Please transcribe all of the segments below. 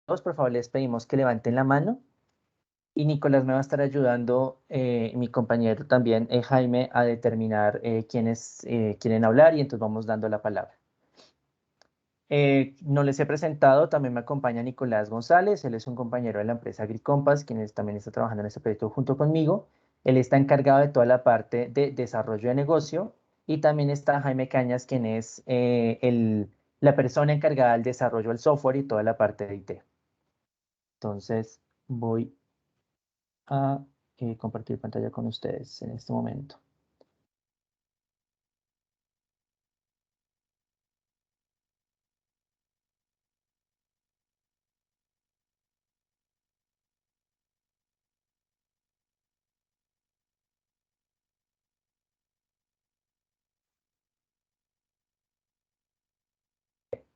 por favor, les pedimos que levanten la mano y Nicolás me va a estar ayudando, mi compañero también, Jaime, a determinar quiénes quieren hablar y entonces vamos dando la palabra. No les he presentado, también me acompaña Nicolás González, él es un compañero de la empresa AgriCompass, también está trabajando en este proyecto junto conmigo. Él está encargado de toda la parte de desarrollo de negocio y también está Jaime Cañas, quien es la persona encargada del desarrollo del software y toda la parte de IT. Entonces voy a compartir pantalla con ustedes en este momento.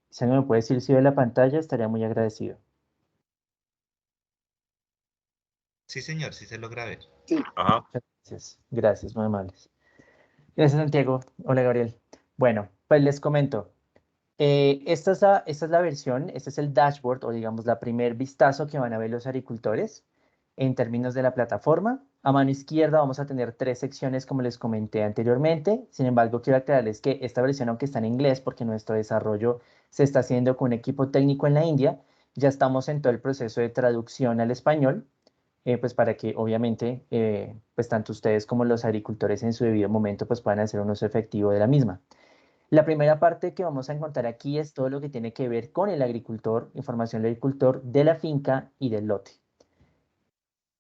Si alguien me puede decir si ve la pantalla, estaría muy agradecido. Sí, señor, sí se logra ver. Sí. Ajá. Gracias, gracias, muy amables. Gracias, Santiago. Hola, Gabriel. Bueno, pues les comento. Esta es la versión, este es el dashboard o digamos la primer vistazo que van a ver los agricultores en términos de la plataforma. A mano izquierda vamos a tener tres secciones como les comenté anteriormente. Sin embargo, quiero aclararles que esta versión, aunque está en inglés, porque nuestro desarrollo se está haciendo con un equipo técnico en la India, ya estamos en todo el proceso de traducción al español, pues para que obviamente pues tanto ustedes como los agricultores en su debido momento pues puedan hacer un uso efectivo de la misma. La primera parte que vamos a encontrar aquí es todo lo que tiene que ver con el agricultor, información del agricultor, de la finca y del lote.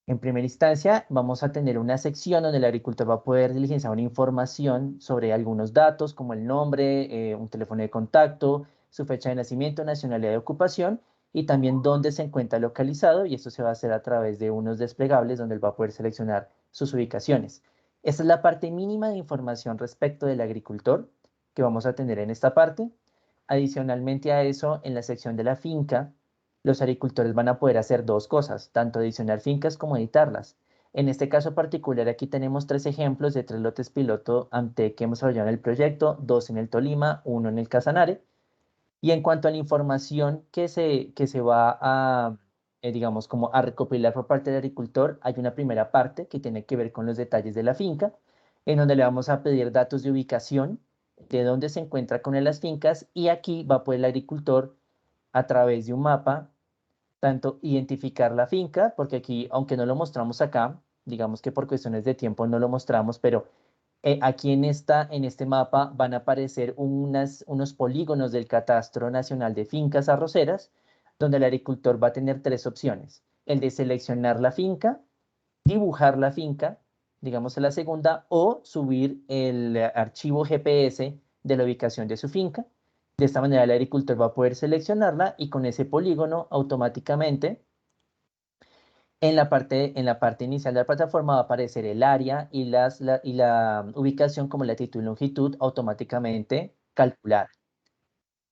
En primera instancia, vamos a tener una sección donde el agricultor va a poder diligenciar una información sobre algunos datos como el nombre, un teléfono de contacto, su fecha de nacimiento, nacionalidad de ocupación y también dónde se encuentra localizado, y esto se va a hacer a través de unos desplegables donde él va a poder seleccionar sus ubicaciones. Esta es la parte mínima de información respecto del agricultor que vamos a tener en esta parte. Adicionalmente a eso, en la sección de la finca, los agricultores van a poder hacer dos cosas, tanto adicionar fincas como editarlas. En este caso particular, aquí tenemos tres ejemplos de tres lotes piloto ante que hemos desarrollado en el proyecto, dos en el Tolima, uno en el Casanare. Y en cuanto a la información que se va a, digamos, como a recopilar por parte del agricultor, hay una primera parte que tiene que ver con los detalles de la finca, en donde le vamos a pedir datos de ubicación, de dónde se encuentra con él las fincas, y aquí va a poder el agricultor, a través de un mapa, tanto identificar la finca, porque aquí, aunque no lo mostramos acá, digamos que por cuestiones de tiempo no lo mostramos, pero aquí en este mapa van a aparecer unos polígonos del Catastro Nacional de Fincas Arroceras, donde el agricultor va a tener tres opciones: el de seleccionar la finca, dibujar la finca, digamos en la segunda, o subir el archivo GPS de la ubicación de su finca. De esta manera el agricultor va a poder seleccionarla y con ese polígono automáticamente en la parte inicial de la plataforma va a aparecer el área y la ubicación como latitud y longitud automáticamente calculada.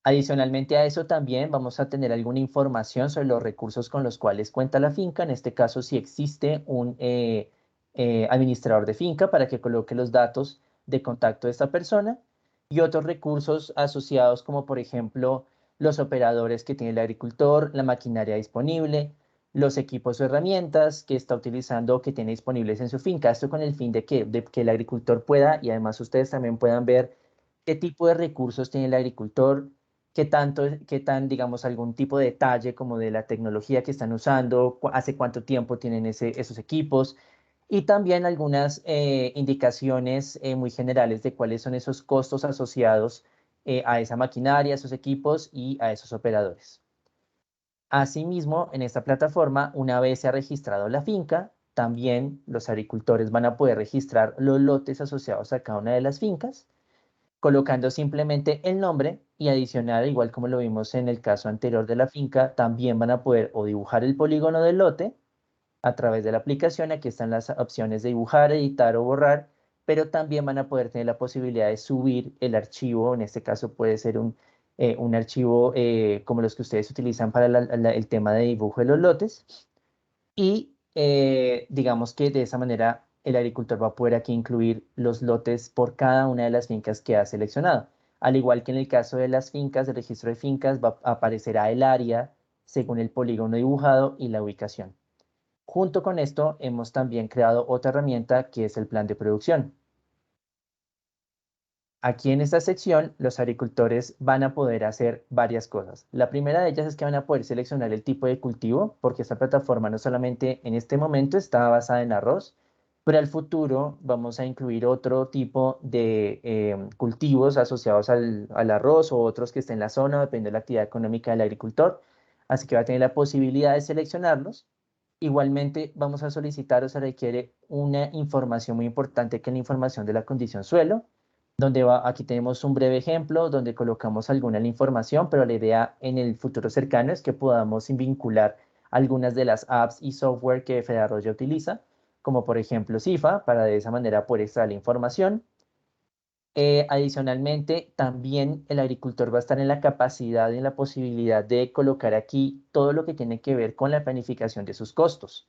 Adicionalmente a eso también vamos a tener alguna información sobre los recursos con los cuales cuenta la finca, en este caso si existe un administrador de finca para que coloque los datos de contacto de esta persona y otros recursos asociados como por ejemplo los operadores que tiene el agricultor, la maquinaria disponible, los equipos o herramientas que está utilizando o que tiene disponibles en su finca. Esto con el fin de que el agricultor pueda, y además ustedes también puedan ver qué tipo de recursos tiene el agricultor, qué tan, digamos, algún tipo de detalle como de la tecnología que están usando, hace cuánto tiempo tienen esos equipos, y también algunas indicaciones muy generales de cuáles son esos costos asociados a esa maquinaria, a esos equipos y a esos operadores. Asimismo, en esta plataforma, una vez se ha registrado la finca, también los agricultores van a poder registrar los lotes asociados a cada una de las fincas, colocando simplemente el nombre y adicional, igual como lo vimos en el caso anterior de la finca, también van a poder o dibujar el polígono del lote a través de la aplicación. Aquí están las opciones de dibujar, editar o borrar, pero también van a poder tener la posibilidad de subir el archivo. En este caso puede ser un archivo como los que ustedes utilizan para el tema de dibujo de los lotes. Y digamos que de esa manera el agricultor va a poder aquí incluir los lotes por cada una de las fincas que ha seleccionado. Al igual que en el caso de las fincas, el registro de fincas, aparecerá el área según el polígono dibujado y la ubicación. Junto con esto, hemos también creado otra herramienta que es el plan de producción. Aquí en esta sección, los agricultores van a poder hacer varias cosas. La primera de ellas es que van a poder seleccionar el tipo de cultivo, porque esta plataforma no solamente en este momento está basada en arroz, pero al futuro vamos a incluir otro tipo de cultivos asociados al arroz o otros que estén en la zona, dependiendo de la actividad económica del agricultor. Así que va a tener la posibilidad de seleccionarlos. Igualmente, vamos a solicitar o se requiere una información muy importante, que es la información de la condición suelo, donde aquí tenemos un breve ejemplo donde colocamos alguna de la información, pero la idea en el futuro cercano es que podamos vincular algunas de las apps y software que Fedarroz ya utiliza, como por ejemplo CIFA, para de esa manera poder extraer la información. Adicionalmente, también el agricultor va a estar en la capacidad y en la posibilidad de colocar aquí todo lo que tiene que ver con la planificación de sus costos.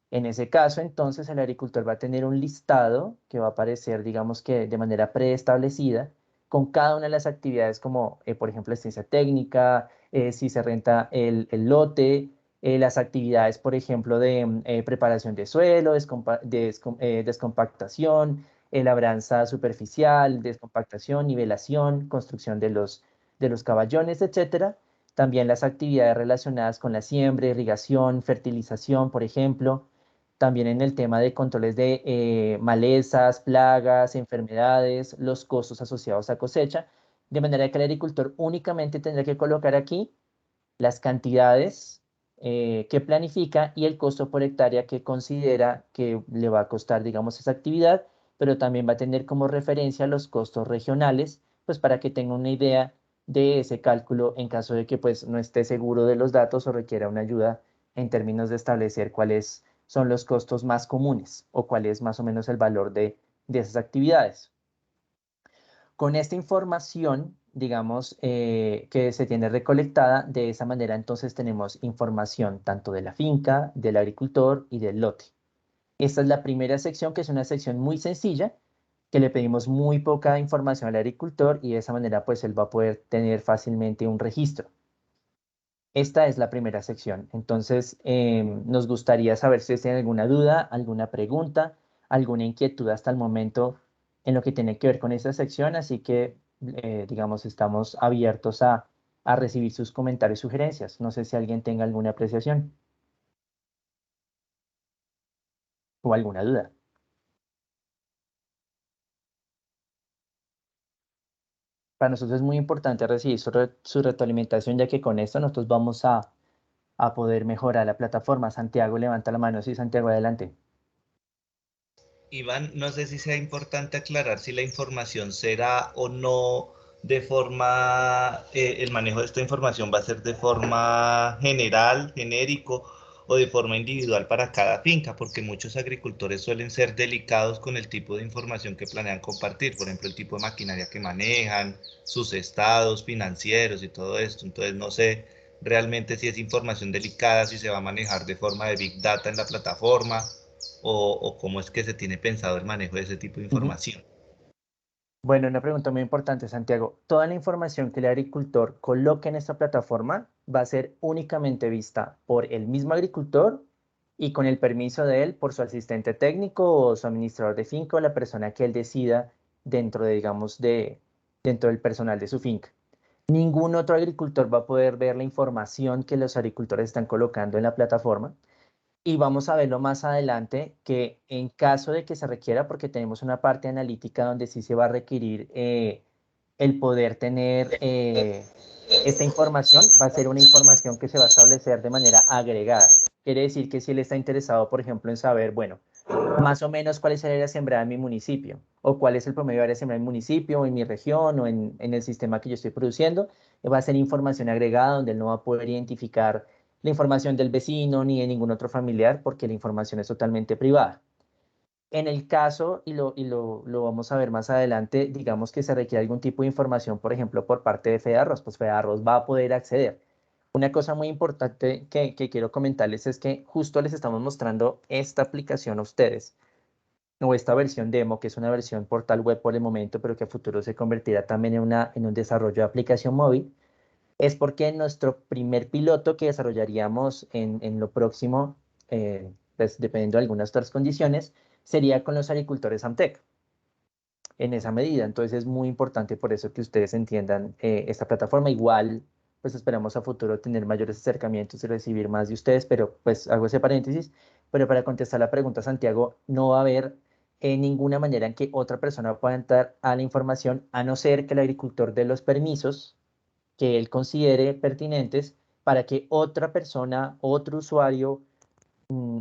En ese caso, entonces, el agricultor va a tener un listado que va a aparecer, digamos que de manera preestablecida, con cada una de las actividades como, por ejemplo, asistencia técnica, si se renta el lote, las actividades, por ejemplo, de preparación de suelo, descompactación, labranza superficial, descompactación, nivelación, construcción de los caballones, etcétera. También las actividades relacionadas con la siembra, irrigación, fertilización, por ejemplo, también en el tema de controles de malezas, plagas, enfermedades, los costos asociados a cosecha, de manera que el agricultor únicamente tendrá que colocar aquí las cantidades que planifica y el costo por hectárea que considera que le va a costar, digamos, esa actividad, pero también va a tener como referencia los costos regionales, pues para que tenga una idea de ese cálculo en caso de que pues no esté seguro de los datos o requiera una ayuda en términos de establecer cuáles son los costos más comunes o cuál es más o menos el valor de esas actividades. Con esta información, digamos, que se tiene recolectada, de esa manera entonces tenemos información tanto de la finca, del agricultor y del lote. Esta es la primera sección, que es una sección muy sencilla, que le pedimos muy poca información al agricultor y de esa manera pues él va a poder tener fácilmente un registro. Esta es la primera sección. Entonces, nos gustaría saber si tienen alguna duda, alguna pregunta, alguna inquietud hasta el momento en lo que tiene que ver con esta sección. Así que, digamos, estamos abiertos a recibir sus comentarios y sugerencias. No sé si alguien tenga alguna apreciación o alguna duda. Para nosotros es muy importante recibir su retroalimentación, ya que con esto nosotros vamos a poder mejorar la plataforma. Santiago, levanta la mano. Sí, Santiago, adelante. Iván, no sé si sea importante aclarar si la información será o no de forma, el manejo de esta información va a ser de forma general, genérico o de forma individual para cada finca, porque muchos agricultores suelen ser delicados con el tipo de información que planean compartir, por ejemplo, el tipo de maquinaria que manejan, sus estados financieros y todo esto. Entonces, no sé realmente si es información delicada, si se va a manejar de forma de Big Data en la plataforma o cómo es que se tiene pensado el manejo de ese tipo de Ujú. información. Bueno, una pregunta muy importante, Santiago. Toda la información que el agricultor coloque en esta plataforma va a ser únicamente vista por el mismo agricultor y con el permiso de él por su asistente técnico o su administrador de finca o la persona que él decida dentro de, digamos, dentro del personal de su finca. Ningún otro agricultor va a poder ver la información que los agricultores están colocando en la plataforma. Y vamos a verlo más adelante, que en caso de que se requiera, porque tenemos una parte analítica donde sí se va a requerir el poder tener esta información, va a ser una información que se va a establecer de manera agregada. Quiere decir que si él está interesado, por ejemplo, en saber, bueno, más o menos cuál es el área sembrada en mi municipio, o cuál es el promedio de área sembrada en mi municipio, o en mi región, o en el sistema que yo estoy produciendo, va a ser información agregada donde él no va a poder identificar la información del vecino ni de ningún otro familiar porque la información es totalmente privada. En el caso, lo vamos a ver más adelante, digamos que se requiere algún tipo de información, por ejemplo, por parte de Fedarroz, pues Fedarroz va a poder acceder. Una cosa muy importante que quiero comentarles es que justo les estamos mostrando esta aplicación a ustedes, o esta versión demo, que es una versión portal web por el momento, pero que a futuro se convertirá también en un desarrollo de aplicación móvil, Es porque nuestro primer piloto que desarrollaríamos en lo próximo, pues dependiendo de algunas otras condiciones, sería con los agricultores Amtec en esa medida. Entonces es muy importante por eso que ustedes entiendan esta plataforma. Igual, pues esperamos a futuro tener mayores acercamientos y recibir más de ustedes, pero pues hago ese paréntesis. Pero para contestar la pregunta, Santiago, no va a haber ninguna manera en que otra persona pueda entrar a la información, a no ser que el agricultor dé los permisos que él considere pertinentes para que otra persona, otro usuario,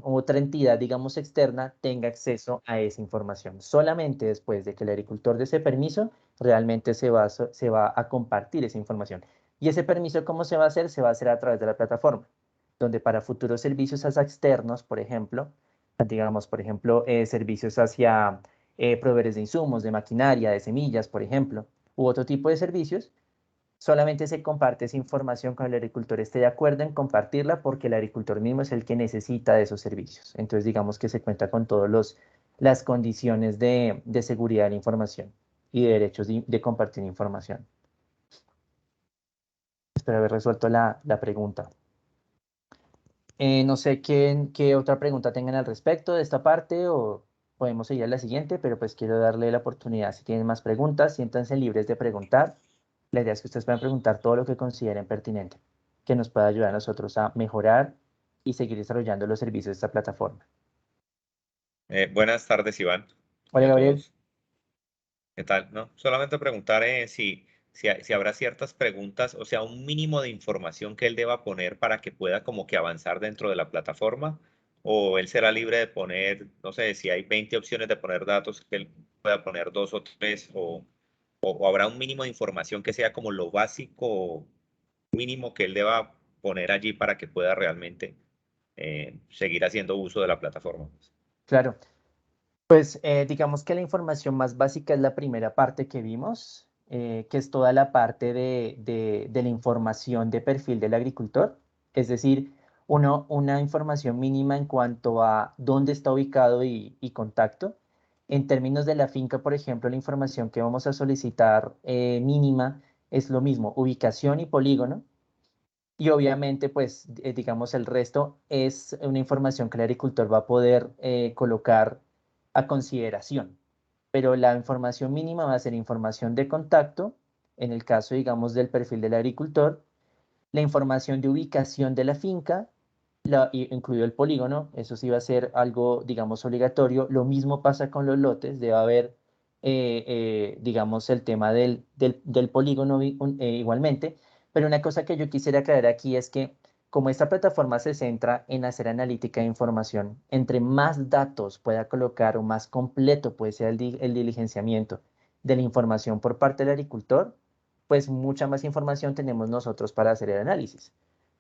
otra entidad, digamos, externa, tenga acceso a esa información. Solamente después de que el agricultor dé ese permiso, realmente se va a compartir esa información. ¿Y ese permiso cómo se va a hacer? Se va a hacer a través de la plataforma, donde para futuros servicios hacia externos, por ejemplo, digamos, por ejemplo, servicios hacia proveedores de insumos, de maquinaria, de semillas, por ejemplo, u otro tipo de servicios, solamente se comparte esa información cuando el agricultor esté de acuerdo en compartirla porque el agricultor mismo es el que necesita de esos servicios. Entonces, digamos que se cuenta con todas las condiciones de seguridad de la información y de derechos de compartir información. Espero haber resuelto la pregunta. No sé qué otra pregunta tengan al respecto de esta parte o podemos seguir a la siguiente, pero pues quiero darle la oportunidad. Si tienen más preguntas, siéntanse libres de preguntar. La idea es que ustedes puedan preguntar todo lo que consideren pertinente, que nos pueda ayudar a nosotros a mejorar y seguir desarrollando los servicios de esta plataforma. Buenas tardes, Iván, y Hola, a Gabriel. todos. ¿Qué tal? No, solamente preguntar si habrá ciertas preguntas, o sea, un mínimo de información que él deba poner para que pueda como que avanzar dentro de la plataforma, o él será libre de poner, no sé, si hay 20 opciones de poner datos, que él pueda poner dos o tres, o habrá un mínimo de información que sea como lo básico mínimo que él deba poner allí para que pueda realmente seguir haciendo uso de la plataforma. Claro, pues digamos que la información más básica es la primera parte que vimos, que es toda la parte de la información de perfil del agricultor, es decir, una información mínima en cuanto a dónde está ubicado y contacto. En términos de la finca, por ejemplo, la información que vamos a solicitar mínima es lo mismo, ubicación y polígono. Y obviamente, pues, digamos, el resto es una información que el agricultor va a poder colocar a consideración. Pero la información mínima va a ser información de contacto, en el caso, digamos, del perfil del agricultor, la información de ubicación de la finca, incluido el polígono, eso sí va a ser algo, digamos, obligatorio. Lo mismo pasa con los lotes, debe haber, digamos, el tema del polígono igualmente. Pero una cosa que yo quisiera aclarar aquí es que como esta plataforma se centra en hacer analítica de información, entre más datos pueda colocar o más completo puede ser el diligenciamiento de la información por parte del agricultor, pues mucha más información tenemos nosotros para hacer el análisis.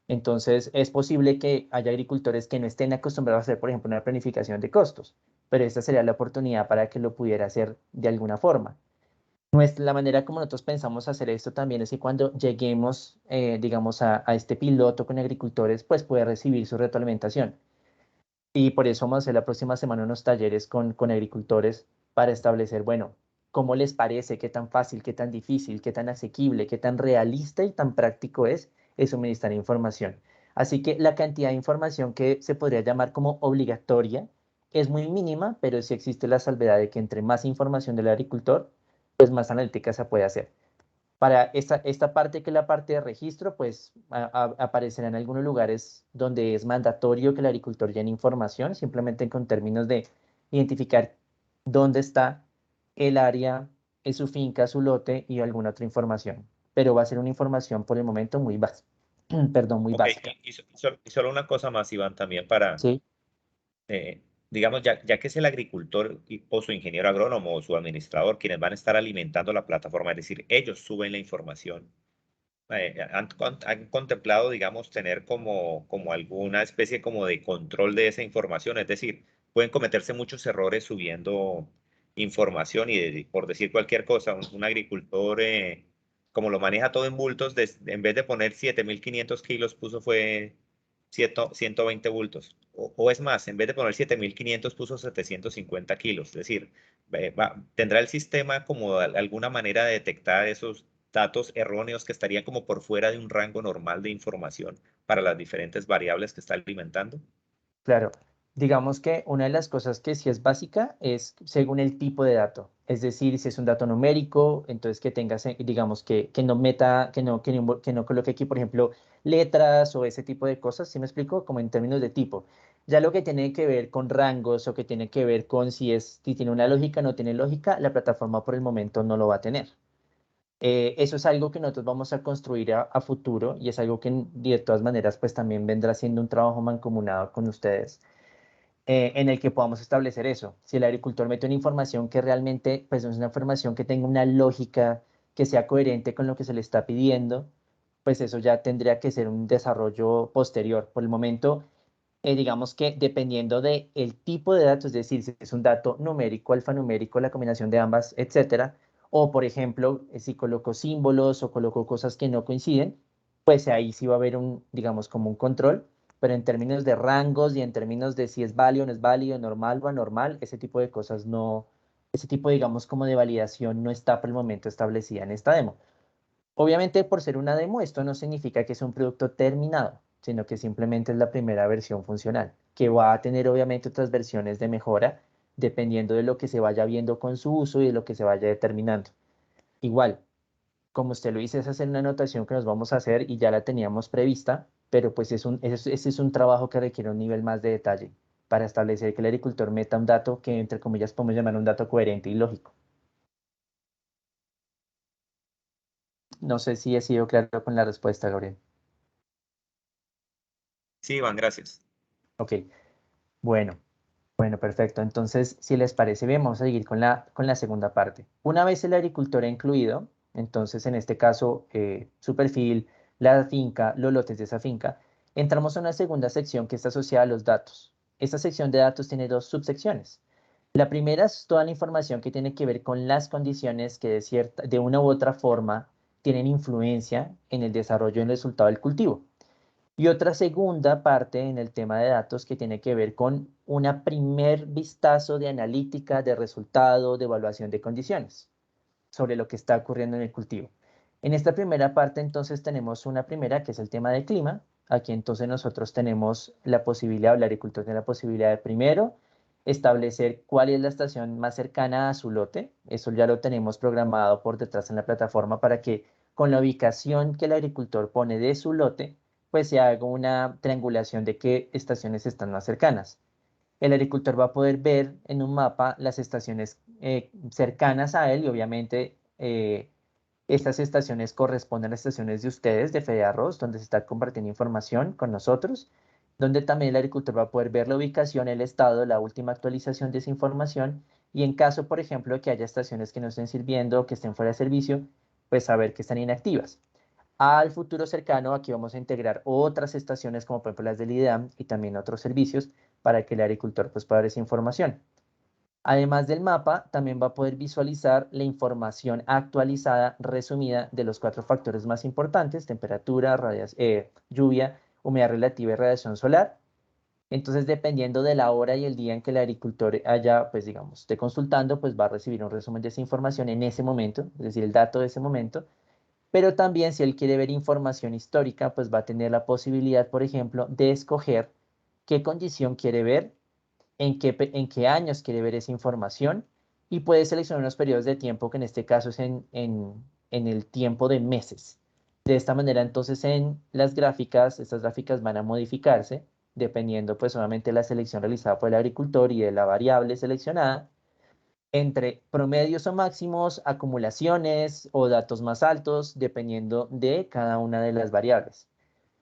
Entonces, es posible que haya agricultores que no estén acostumbrados a hacer, por ejemplo, una planificación de costos, pero esta sería la oportunidad para que lo pudiera hacer de alguna forma. La manera como nosotros pensamos hacer esto también es que cuando lleguemos, digamos, a este piloto con agricultores, pues puede recibir su retroalimentación. Y por eso vamos a hacer la próxima semana unos talleres con agricultores para establecer, bueno, cómo les parece, qué tan fácil, qué tan difícil, qué tan asequible, qué tan realista y tan práctico es suministrar información. Así que la cantidad de información que se podría llamar como obligatoria es muy mínima, pero sí existe la salvedad de que entre más información del agricultor, pues más analítica se puede hacer. Para esta parte que es la parte de registro, pues aparecerá en algunos lugares donde es mandatorio que el agricultor llene información, simplemente con términos de identificar dónde está el área, es su finca, su lote y alguna otra información. Pero va a ser una información por el momento muy básica, perdón, muy Ok, básica. y solo una cosa más, Iván, también para, ¿Sí? digamos, ya que es el agricultor o su ingeniero agrónomo o su administrador quienes van a estar alimentando la plataforma, es decir, ellos suben la información. Han contemplado, digamos, tener como alguna especie como de control de esa información, es decir, pueden cometerse muchos errores subiendo información y por decir cualquier cosa, un agricultor, como lo maneja todo en bultos, en vez de poner 7.500 kilos, puso fue 120 bultos. O es más, en vez de poner 7.500 puso 750 kilos. Es decir, tendrá el sistema como alguna manera de detectar esos datos erróneos que estarían como por fuera de un rango normal de información para las diferentes variables que está alimentando? Claro, digamos que una de las cosas que sí es básica es según el tipo de dato. Es decir, si es un dato numérico, entonces que tengas, digamos, que no meta, que no coloque aquí, por ejemplo, letras o ese tipo de cosas, ¿sí me explico? Como en términos de tipo. Ya lo que tiene que ver con rangos o que tiene que ver con si tiene una lógica o no tiene lógica, la plataforma por el momento no lo va a tener. Eso es algo que nosotros vamos a construir a futuro y es algo que de todas maneras pues también vendrá siendo un trabajo mancomunado con ustedes en el que podamos establecer eso. Si el agricultor mete una información que realmente pues no es una información que tenga una lógica, que sea coherente con lo que se le está pidiendo, pues eso ya tendría que ser un desarrollo posterior. Por el momento, digamos que dependiendo del tipo de datos, es decir, si es un dato numérico, alfanumérico, la combinación de ambas, etcétera, o por ejemplo, si coloco símbolos o coloco cosas que no coinciden, pues ahí sí va a haber un, digamos, como un control, pero en términos de rangos y en términos de si es válido o no es válido, normal o anormal, ese tipo de cosas no, ese tipo, digamos, como de validación no está por el momento establecida en esta demo. Obviamente, por ser una demo, esto no significa que es un producto terminado, sino que simplemente es la primera versión funcional, que va a tener obviamente otras versiones de mejora, dependiendo de lo que se vaya viendo con su uso y de lo que se vaya determinando. Igual, como usted lo dice, esa es una anotación que nos vamos a hacer y ya la teníamos prevista, pero pues ese es un trabajo que requiere un nivel más de detalle para establecer que el agricultor meta un dato que, entre comillas, podemos llamar un dato coherente y lógico. No sé si he sido claro con la respuesta, Gabriel. Sí, Iván, gracias. Ok, bueno. Bueno, perfecto. Entonces, si les parece bien, vamos a seguir con la segunda parte. Una vez el agricultor ha incluido, entonces en este caso, su perfil, la finca, los lotes de esa finca, entramos a una segunda sección que está asociada a los datos. Esta sección de datos tiene dos subsecciones. La primera es toda la información que tiene que ver con las condiciones que de una u otra forma tienen influencia en el desarrollo y el resultado del cultivo. Y otra segunda parte en el tema de datos que tiene que ver con una primer vistazo de analítica, de resultado, de evaluación de condiciones sobre lo que está ocurriendo en el cultivo. En esta primera parte entonces tenemos una primera que es el tema del clima. Aquí entonces nosotros tenemos la posibilidad, o el agricultor tiene la posibilidad de primero establecer cuál es la estación más cercana a su lote. Eso ya lo tenemos programado por detrás en la plataforma para que con la ubicación que el agricultor pone de su lote, pues se haga una triangulación de qué estaciones están más cercanas. El agricultor va a poder ver en un mapa las estaciones cercanas a él y obviamente estas estaciones corresponden a las estaciones de ustedes, de Fede Arroz, donde se está compartiendo información con nosotros, donde también el agricultor va a poder ver la ubicación, el estado, la última actualización de esa información y en caso, por ejemplo, que haya estaciones que no estén sirviendo o que estén fuera de servicio, pues saber que están inactivas. Al futuro cercano, aquí vamos a integrar otras estaciones como por ejemplo las del IDEAM y también otros servicios para que el agricultor pues, pueda ver esa información. Además del mapa, también va a poder visualizar la información actualizada, resumida de los 4 factores más importantes: temperatura, lluvia, humedad relativa y radiación solar. Entonces, dependiendo de la hora y el día en que el agricultor haya, pues digamos, esté consultando, pues va a recibir un resumen de esa información en ese momento, es decir, el dato de ese momento. Pero también si él quiere ver información histórica, pues va a tener la posibilidad, por ejemplo, de escoger qué condición quiere ver, en qué años quiere ver esa información y puede seleccionar unos periodos de tiempo que en este caso es en el tiempo de meses. De esta manera, entonces, en las gráficas, estas gráficas van a modificarse dependiendo, pues, solamente de la selección realizada por el agricultor y de la variable seleccionada entre promedios o máximos, acumulaciones o datos más altos, dependiendo de cada una de las variables.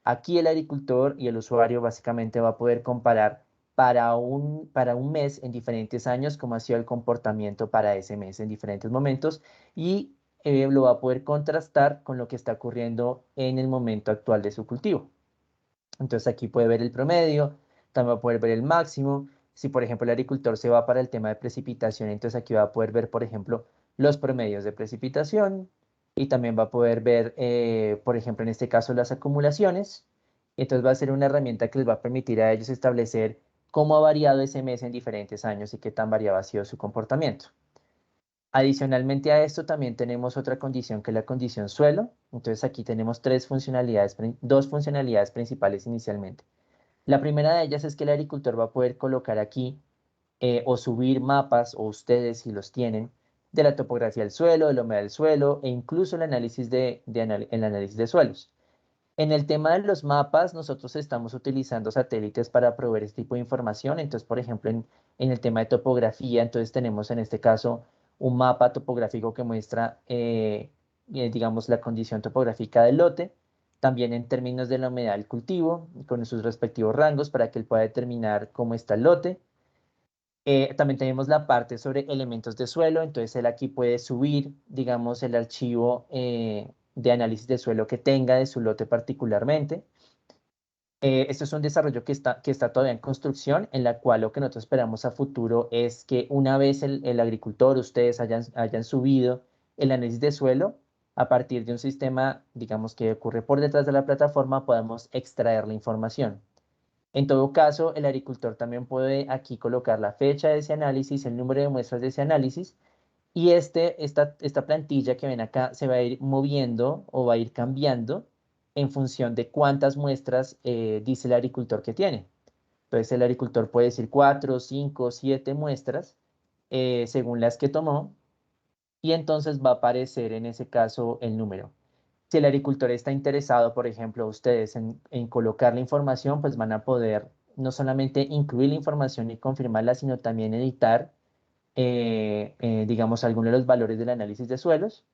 Aquí el agricultor y el usuario básicamente va a poder comparar para un mes en diferentes años cómo ha sido el comportamiento para ese mes en diferentes momentos y lo va a poder contrastar con lo que está ocurriendo en el momento actual de su cultivo. Entonces aquí puede ver el promedio, también va a poder ver el máximo. Si por ejemplo el agricultor se va para el tema de precipitación, entonces aquí va a poder ver, por ejemplo, los promedios de precipitación y también va a poder ver, por ejemplo, en este caso las acumulaciones. Entonces va a ser una herramienta que les va a permitir a ellos establecer cómo ha variado ese mes en diferentes años y qué tan variado ha sido su comportamiento. Adicionalmente a esto también tenemos otra condición que es la condición suelo. Entonces aquí tenemos dos funcionalidades principales inicialmente. La primera de ellas es que el agricultor va a poder colocar aquí o subir mapas, o ustedes si los tienen, de la topografía del suelo, de la humedad del suelo e incluso el análisis el análisis de suelos. En el tema de los mapas, nosotros estamos utilizando satélites para proveer este tipo de información. Entonces, por ejemplo, en el tema de topografía, entonces tenemos en este caso un mapa topográfico que muestra, digamos, la condición topográfica del lote, también en términos de la humedad del cultivo, con sus respectivos rangos para que él pueda determinar cómo está el lote. También tenemos la parte sobre elementos de suelo, entonces él aquí puede subir, digamos, el archivo de análisis de suelo que tenga de su lote particularmente. Esto es un desarrollo que está todavía en construcción, en la cual lo que nosotros esperamos a futuro es que una vez el agricultor, ustedes hayan subido el análisis de suelo, a partir de un sistema, digamos, que ocurre por detrás de la plataforma, podamos extraer la información. En todo caso, el agricultor también puede aquí colocar la fecha de ese análisis, el número de muestras de ese análisis, y esta plantilla que ven acá se va a ir moviendo o va a ir cambiando en función de cuántas muestras dice el agricultor que tiene. Entonces el agricultor puede decir 4, 5, 7 muestras según las que tomó, y entonces va a aparecer en ese caso el número. Si el agricultor está interesado, por ejemplo, ustedes en colocar la información, pues van a poder no solamente incluir la información y confirmarla, sino también editar, digamos, algunos de los valores del análisis de suelos.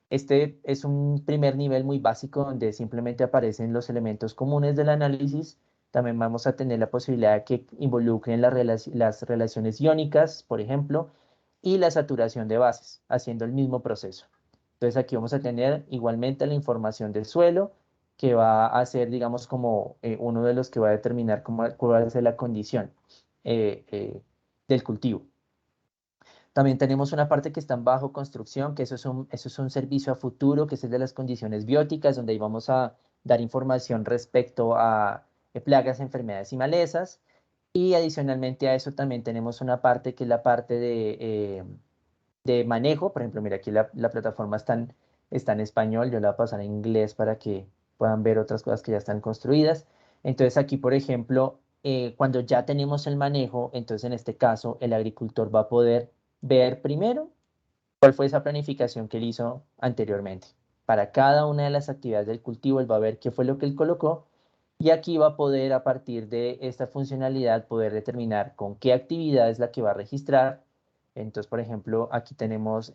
Este es un primer nivel muy básico donde simplemente aparecen los elementos comunes del análisis. También vamos a tener la posibilidad de que involucren las relaciones iónicas, por ejemplo, y la saturación de bases, haciendo el mismo proceso. Entonces aquí vamos a tener igualmente la información del suelo, que va a ser, digamos, como uno de los que va a determinar cuál va a ser la condición del cultivo. También tenemos una parte que está en bajo construcción, que eso es un servicio a futuro, que es el de las condiciones bióticas, donde ahí vamos a dar información respecto a plagas, enfermedades y malezas. Y adicionalmente a eso también tenemos una parte que es la parte de manejo. Por ejemplo, mira, aquí la plataforma está en español, yo la voy a pasar en inglés para que puedan ver otras cosas que ya están construidas. Entonces aquí, por ejemplo, cuando ya tenemos el manejo, entonces en este caso el agricultor va a poder ver primero cuál fue esa planificación que él hizo anteriormente. Para cada una de las actividades del cultivo, él va a ver qué fue lo que él colocó, y aquí va a poder, a partir de esta funcionalidad, poder determinar con qué actividad es la que va a registrar. Entonces, por ejemplo, aquí tenemos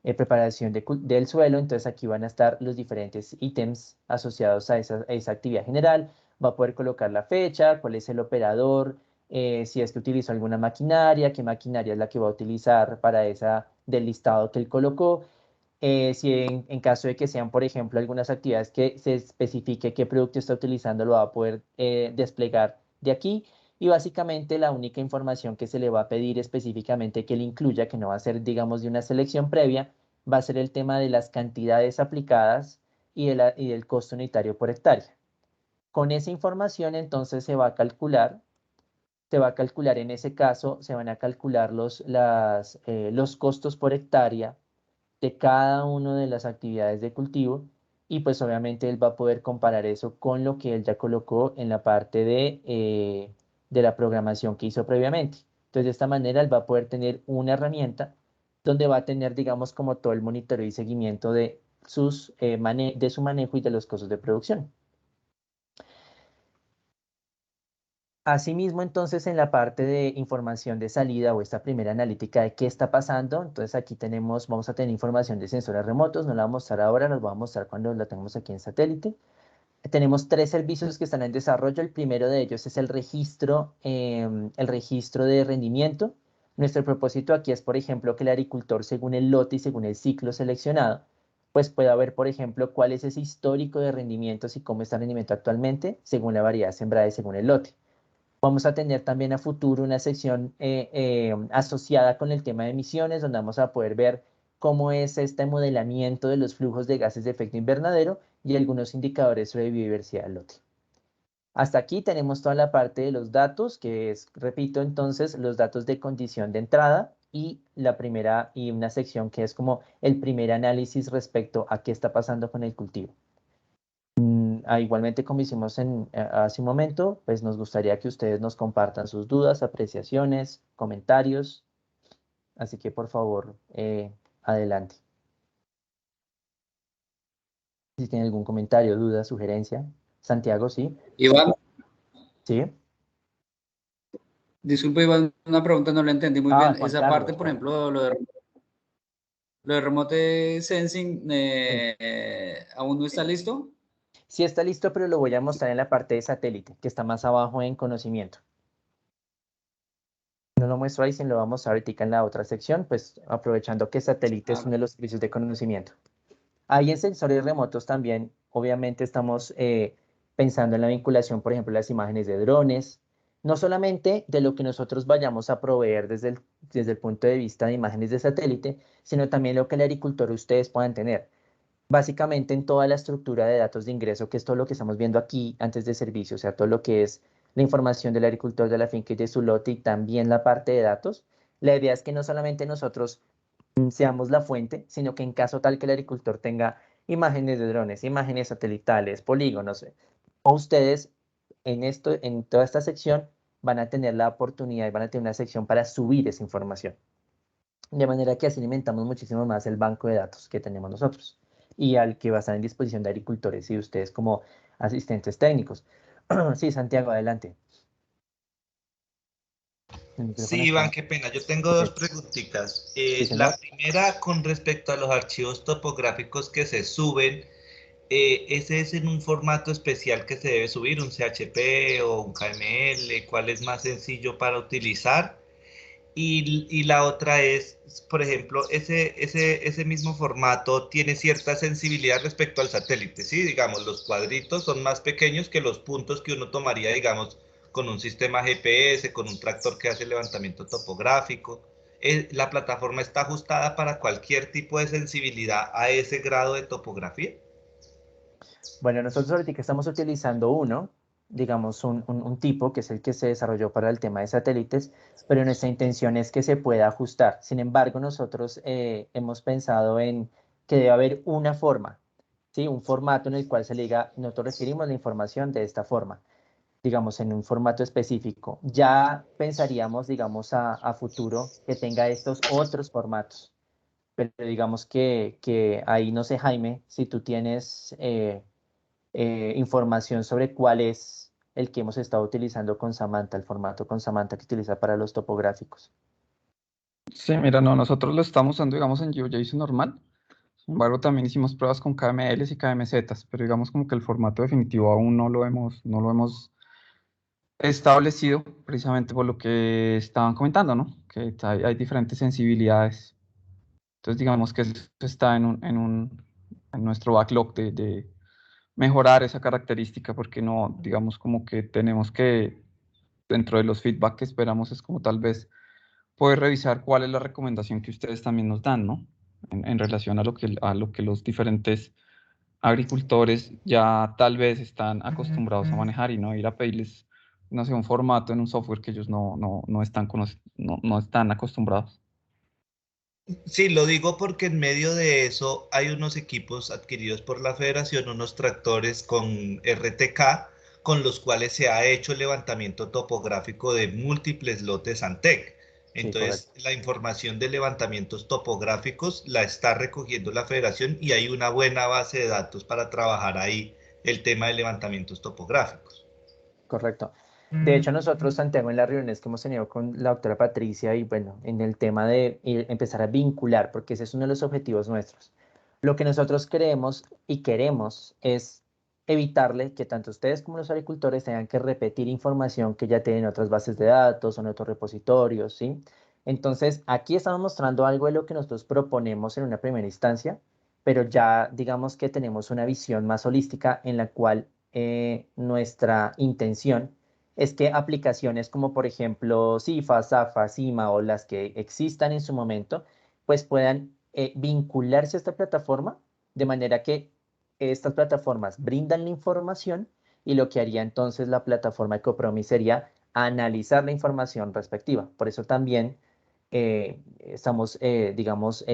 preparación del suelo, entonces aquí van a estar los diferentes ítems asociados a esa actividad general. Va a poder colocar la fecha, cuál es el operador, si es que utilizó alguna maquinaria, qué maquinaria es la que va a utilizar para esa del listado que él colocó. Si en caso de que sean, por ejemplo, algunas actividades que se especifique qué producto está utilizando, lo va a poder desplegar de aquí. Y básicamente la única información que se le va a pedir específicamente que él incluya, que no va a ser, digamos, de una selección previa, va a ser el tema de las cantidades aplicadas y del costo unitario por hectárea. Con esa información entonces se va a calcular en ese caso, se van a calcular los costos por hectárea de cada una de las actividades de cultivo, y pues obviamente él va a poder comparar eso con lo que él ya colocó en la parte de la programación que hizo previamente. Entonces de esta manera él va a poder tener una herramienta donde va a tener, digamos, como todo el monitoreo y seguimiento de su manejo y de los costos de producción. Asimismo, entonces, en la parte de información de salida o esta primera analítica de qué está pasando, entonces aquí vamos a tener información de sensores remotos, no la vamos a mostrar ahora, nos va a mostrar cuando la tengamos aquí en satélite. Tenemos 3 servicios que están en desarrollo. El primero de ellos es el registro de rendimiento. Nuestro propósito aquí es, por ejemplo, que el agricultor, según el lote y según el ciclo seleccionado, pues pueda ver, por ejemplo, cuál es ese histórico de rendimientos y cómo está el rendimiento actualmente según la variedad sembrada y según el lote. Vamos a tener también a futuro una sección asociada con el tema de emisiones, donde vamos a poder ver cómo es este modelamiento de los flujos de gases de efecto invernadero y algunos indicadores sobre biodiversidad del lote. Hasta aquí tenemos toda la parte de los datos, que es, repito, entonces, los datos de condición de entrada, y la primera y una sección que es como el primer análisis respecto a qué está pasando con el cultivo. Igualmente, como hicimos hace un momento, pues nos gustaría que ustedes nos compartan sus dudas, apreciaciones, comentarios. Así que por favor, adelante. Si tienen algún comentario, duda, sugerencia. Santiago, ¿sí? Iván, Sí. disculpe, Iván, una pregunta, no la entendí muy bien. Juan Esa parte, Carlos, por claro. ejemplo, lo de Remote Sensing, Sí. ¿aún no está listo? Sí está listo, pero lo voy a mostrar en la parte de satélite, que está más abajo en conocimiento. No lo muestro ahí, sino lo vamos a ver ahorita en la otra sección, pues aprovechando que satélite es uno de los servicios de conocimiento. Ahí en sensores remotos también, obviamente estamos pensando en la vinculación, por ejemplo, las imágenes de drones, no solamente de lo que nosotros vayamos a proveer desde el punto de vista de imágenes de satélite, sino también lo que el agricultor ustedes puedan tener. Básicamente en toda la estructura de datos de ingreso, que es todo lo que estamos viendo aquí antes de servicio, o sea, todo lo que es la información del agricultor de la finca y de su lote y también la parte de datos. La idea es que no solamente nosotros seamos la fuente, sino que en caso tal que el agricultor tenga imágenes de drones, imágenes satelitales, polígonos, o ustedes en toda esta sección van a tener la oportunidad y van a tener una sección para subir esa información. De manera que así alimentamos muchísimo más el banco de datos que tenemos nosotros y al que va a estar en disposición de agricultores y ustedes como asistentes técnicos. Sí, Santiago, adelante. El micrófono Sí, Iván, está. qué pena. Yo tengo Ok. dos preguntitas. Sí, La señor. primera con respecto a los archivos topográficos que se suben, ¿ese es en un formato especial que se debe subir, un CHP o un KML? ¿Cuál es más sencillo para utilizar? Y la otra es, por ejemplo, ese mismo formato tiene cierta sensibilidad respecto al satélite, ¿sí? Digamos, los cuadritos son más pequeños que los puntos que uno tomaría, digamos, con un sistema GPS, con un tractor que hace levantamiento topográfico. ¿La plataforma está ajustada para cualquier tipo de sensibilidad a ese grado de topografía? Bueno, nosotros ahorita estamos utilizando uno, digamos un tipo que es el que se desarrolló para el tema de satélites, pero nuestra intención es que se pueda ajustar. Sin embargo, nosotros hemos pensado en que debe haber una forma, ¿sí? Un formato en el cual se le diga, nosotros requerimos la información de esta forma, digamos, en un formato específico. Ya pensaríamos, digamos, a futuro que tenga estos otros formatos, pero digamos que ahí no sé, Jaime, si tú tienes información sobre cuál es el que hemos estado utilizando con Samantha, el formato con Samantha que utiliza para los topográficos. Sí, mira, no, nosotros lo estamos usando, digamos, en GeoJSON normal. Sin embargo, también hicimos pruebas con KMLs y KMZs, pero digamos como que el formato definitivo aún no lo hemos establecido, precisamente por lo que estaban comentando, ¿no? Que hay diferentes sensibilidades. Entonces, digamos que eso está en nuestro backlog de mejorar esa característica, porque no, digamos, como que tenemos que, dentro de los feedback que esperamos, es como tal vez poder revisar cuál es la recomendación que ustedes también nos dan, ¿no? En relación a lo que los diferentes agricultores ya tal vez están acostumbrados a manejar y no ir a pedirles, no sé, un formato en un software que ellos no están acostumbrados. Sí, lo digo porque en medio de eso hay unos equipos adquiridos por la federación, unos tractores con RTK, con los cuales se ha hecho el levantamiento topográfico de múltiples lotes Antec. Sí, Entonces, correcto. la información de levantamientos topográficos la está recogiendo la federación y hay una buena base de datos para trabajar ahí el tema de levantamientos topográficos. Correcto. De hecho, nosotros, Santiago, en las reuniones que hemos tenido con la doctora Patricia y bueno, en el tema de empezar a vincular, porque ese es uno de los objetivos nuestros. Lo que nosotros creemos y queremos es evitarle que tanto ustedes como los agricultores tengan que repetir información que ya tienen en otras bases de datos o en otros repositorios, ¿sí? Entonces, aquí estamos mostrando algo de lo que nosotros proponemos en una primera instancia, pero ya digamos que tenemos una visión más holística en la cual nuestra intención es que aplicaciones como por ejemplo CIFA, SAFA, CIMA o las que existan en su momento, pues puedan vincularse a esta plataforma de manera que estas plataformas brindan la información y lo que haría entonces la plataforma de Copromis sería analizar la información respectiva. Por eso también estamos, digamos,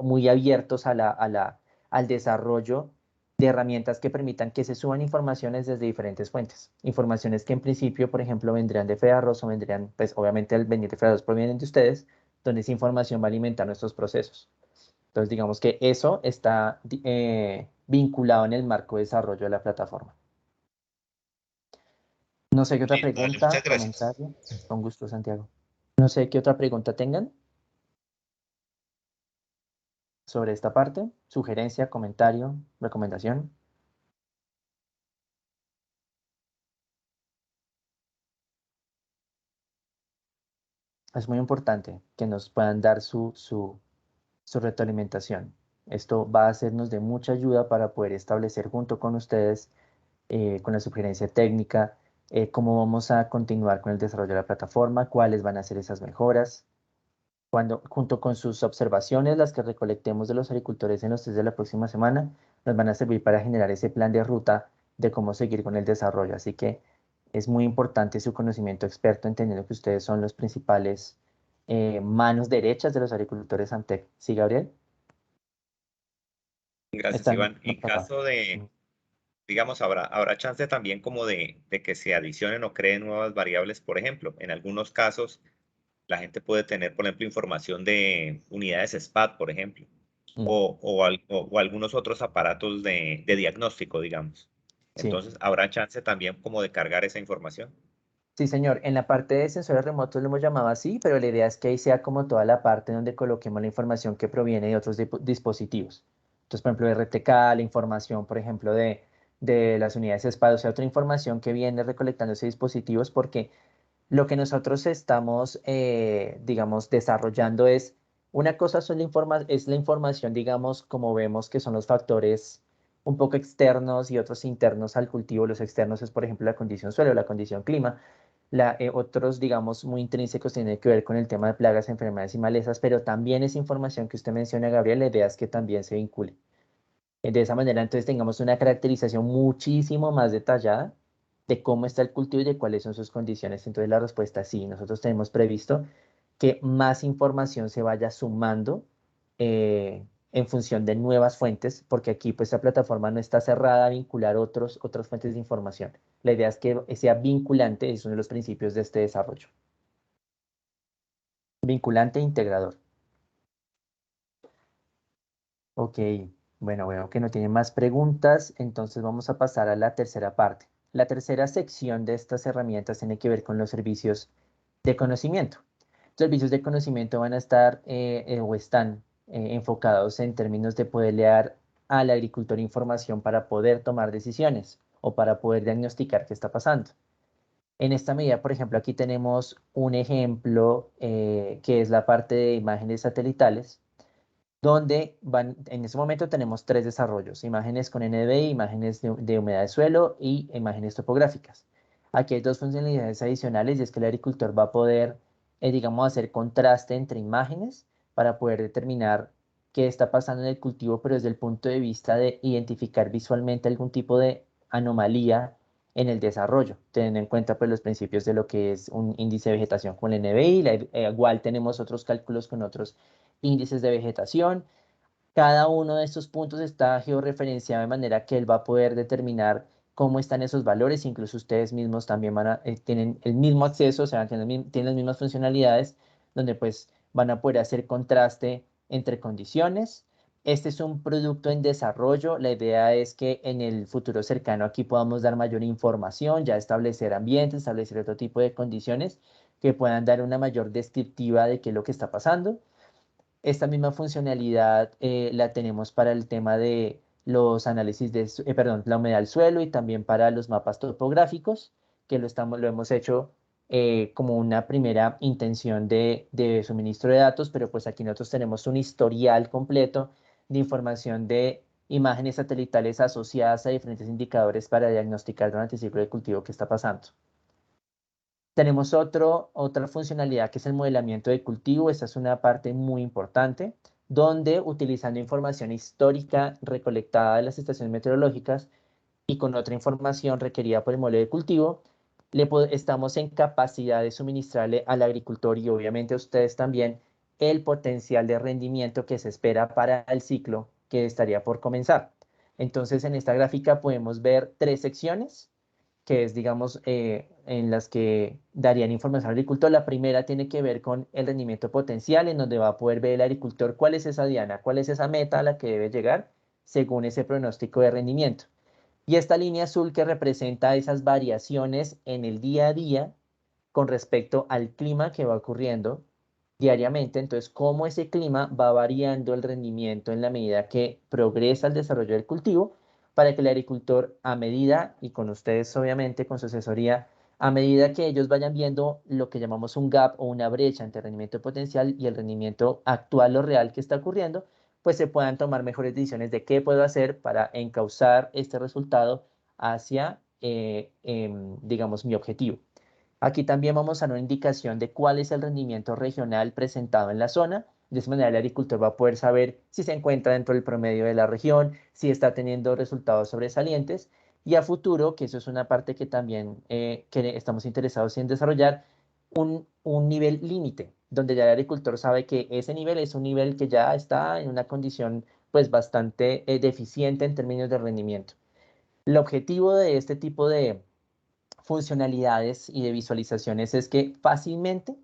muy abiertos al desarrollo de herramientas que permitan que se suban informaciones desde diferentes fuentes. Informaciones que en principio, por ejemplo, vendrían de FEDARROS o vendrían, pues obviamente al venir de FEDARROS provienen de ustedes, donde esa información va a alimentar nuestros procesos. Entonces, digamos que eso está vinculado en el marco de desarrollo de la plataforma. No sé qué otra Listo, dale, pregunta, muchas gracias. comentario. Con gusto, Santiago. No sé qué otra pregunta tengan sobre esta parte. Sugerencia, comentario, recomendación. Es muy importante que nos puedan dar su retroalimentación. Esto va a sernos de mucha ayuda para poder establecer junto con ustedes, con la sugerencia técnica, cómo vamos a continuar con el desarrollo de la plataforma, cuáles van a ser esas mejoras. Junto con sus observaciones, las que recolectemos de los agricultores en los test de la próxima semana, nos van a servir para generar ese plan de ruta de cómo seguir con el desarrollo. Así que es muy importante su conocimiento experto, entendiendo que ustedes son los principales manos derechas de los agricultores Antec. ¿Sí, Gabriel? Gracias, Están Iván. en En papá. caso de, digamos, habrá chance también como de que se adicionen o creen nuevas variables, por ejemplo. En algunos casos, la gente puede tener, por ejemplo, información de unidades SPAT, por ejemplo, Mm, o algunos otros aparatos de diagnóstico, digamos. sí. Entonces, habrá chance también como de cargar esa información. Sí, señor. En la parte de sensores remotos lo hemos llamado así, pero la idea es que ahí sea como toda la parte donde coloquemos la información que proviene de otros dispositivos. Entonces, por ejemplo, RTK, la información, por ejemplo, de las unidades SPAD, o sea, otra información que viene recolectando esos dispositivos, porque lo que nosotros estamos, digamos, desarrollando es, una cosa es la información, digamos, como vemos que son los factores un poco externos y otros internos al cultivo. Los externos es, por ejemplo, la condición suelo, la condición clima. Otros, digamos, muy intrínsecos tienen que ver con el tema de plagas, enfermedades y malezas, pero también esa información que usted menciona, Gabriel, la idea es que también se vincule. De esa manera, entonces, tengamos una caracterización muchísimo más detallada de cómo está el cultivo y de cuáles son sus condiciones. Entonces, la respuesta es sí. Nosotros tenemos previsto que más información se vaya sumando en función de nuevas fuentes, porque aquí, pues, la plataforma no está cerrada a vincular otras fuentes de información. La idea es que sea vinculante, es uno de los principios de este desarrollo. Vinculante e integrador. Ok, bueno, veo que no tienen más preguntas, entonces vamos a pasar a la tercera parte. La tercera sección de estas herramientas tiene que ver con los servicios de conocimiento. Los servicios de conocimiento van a estar o están enfocados en términos de poderle dar al agricultor información para poder tomar decisiones o para poder diagnosticar qué está pasando. En esta medida, por ejemplo, aquí tenemos un ejemplo que es la parte de imágenes satelitales donde en este momento tenemos tres desarrollos: imágenes con NDVI, imágenes de humedad de suelo y imágenes topográficas. Aquí hay dos funcionalidades adicionales, y es que el agricultor va a poder, digamos, hacer contraste entre imágenes para poder determinar qué está pasando en el cultivo, pero desde el punto de vista de identificar visualmente algún tipo de anomalía en el desarrollo, teniendo en cuenta, pues, los principios de lo que es un índice de vegetación con el NBI. Igual tenemos otros cálculos con otros índices de vegetación. Cada uno de estos puntos está georreferenciado de manera que él va a poder determinar cómo están esos valores. Incluso ustedes mismos también tienen el mismo acceso, o sea, tienen las mismas funcionalidades, donde pues van a poder hacer contraste entre condiciones. Este es un producto en desarrollo. La idea es que en el futuro cercano aquí podamos dar mayor información, ya establecer ambientes, establecer otro tipo de condiciones que puedan dar una mayor descriptiva de qué es lo que está pasando. Esta misma funcionalidad la tenemos para el tema de los análisis perdón, la humedad del suelo, y también para los mapas topográficos, que lo hemos hecho como una primera intención de suministro de datos, pero pues aquí nosotros tenemos un historial completo de información de imágenes satelitales asociadas a diferentes indicadores para diagnosticar durante el ciclo de cultivo qué está pasando. Tenemos otra funcionalidad que es el modelamiento de cultivo. Esta es una parte muy importante, donde utilizando información histórica recolectada de las estaciones meteorológicas y con otra información requerida por el modelo de cultivo, estamos en capacidad de suministrarle al agricultor y obviamente a ustedes también el potencial de rendimiento que se espera para el ciclo que estaría por comenzar. Entonces, en esta gráfica podemos ver 3 secciones, que es, digamos, en las que darían información al agricultor. La primera tiene que ver con el rendimiento potencial, en donde va a poder ver el agricultor cuál es esa diana, cuál es esa meta a la que debe llegar según ese pronóstico de rendimiento. Y esta línea azul que representa esas variaciones en el día a día con respecto al clima que va ocurriendo diariamente. Entonces, cómo ese clima va variando el rendimiento en la medida que progresa el desarrollo del cultivo, para que el agricultor, a medida, y con ustedes obviamente, con su asesoría, a medida que ellos vayan viendo lo que llamamos un gap o una brecha entre el rendimiento potencial y el rendimiento actual o real que está ocurriendo, pues se puedan tomar mejores decisiones de qué puedo hacer para encauzar este resultado hacia, digamos, mi objetivo. Aquí también vamos a dar una indicación de cuál es el rendimiento regional presentado en la zona. De esa manera el agricultor va a poder saber si se encuentra dentro del promedio de la región, si está teniendo resultados sobresalientes. Y a futuro, que eso es una parte que también que estamos interesados en desarrollar, un nivel límite, donde ya el agricultor sabe que ese nivel es un nivel que ya está en una condición pues bastante deficiente en términos de rendimiento. El objetivo de este tipo de funcionalidades y de visualizaciones es que fácilmente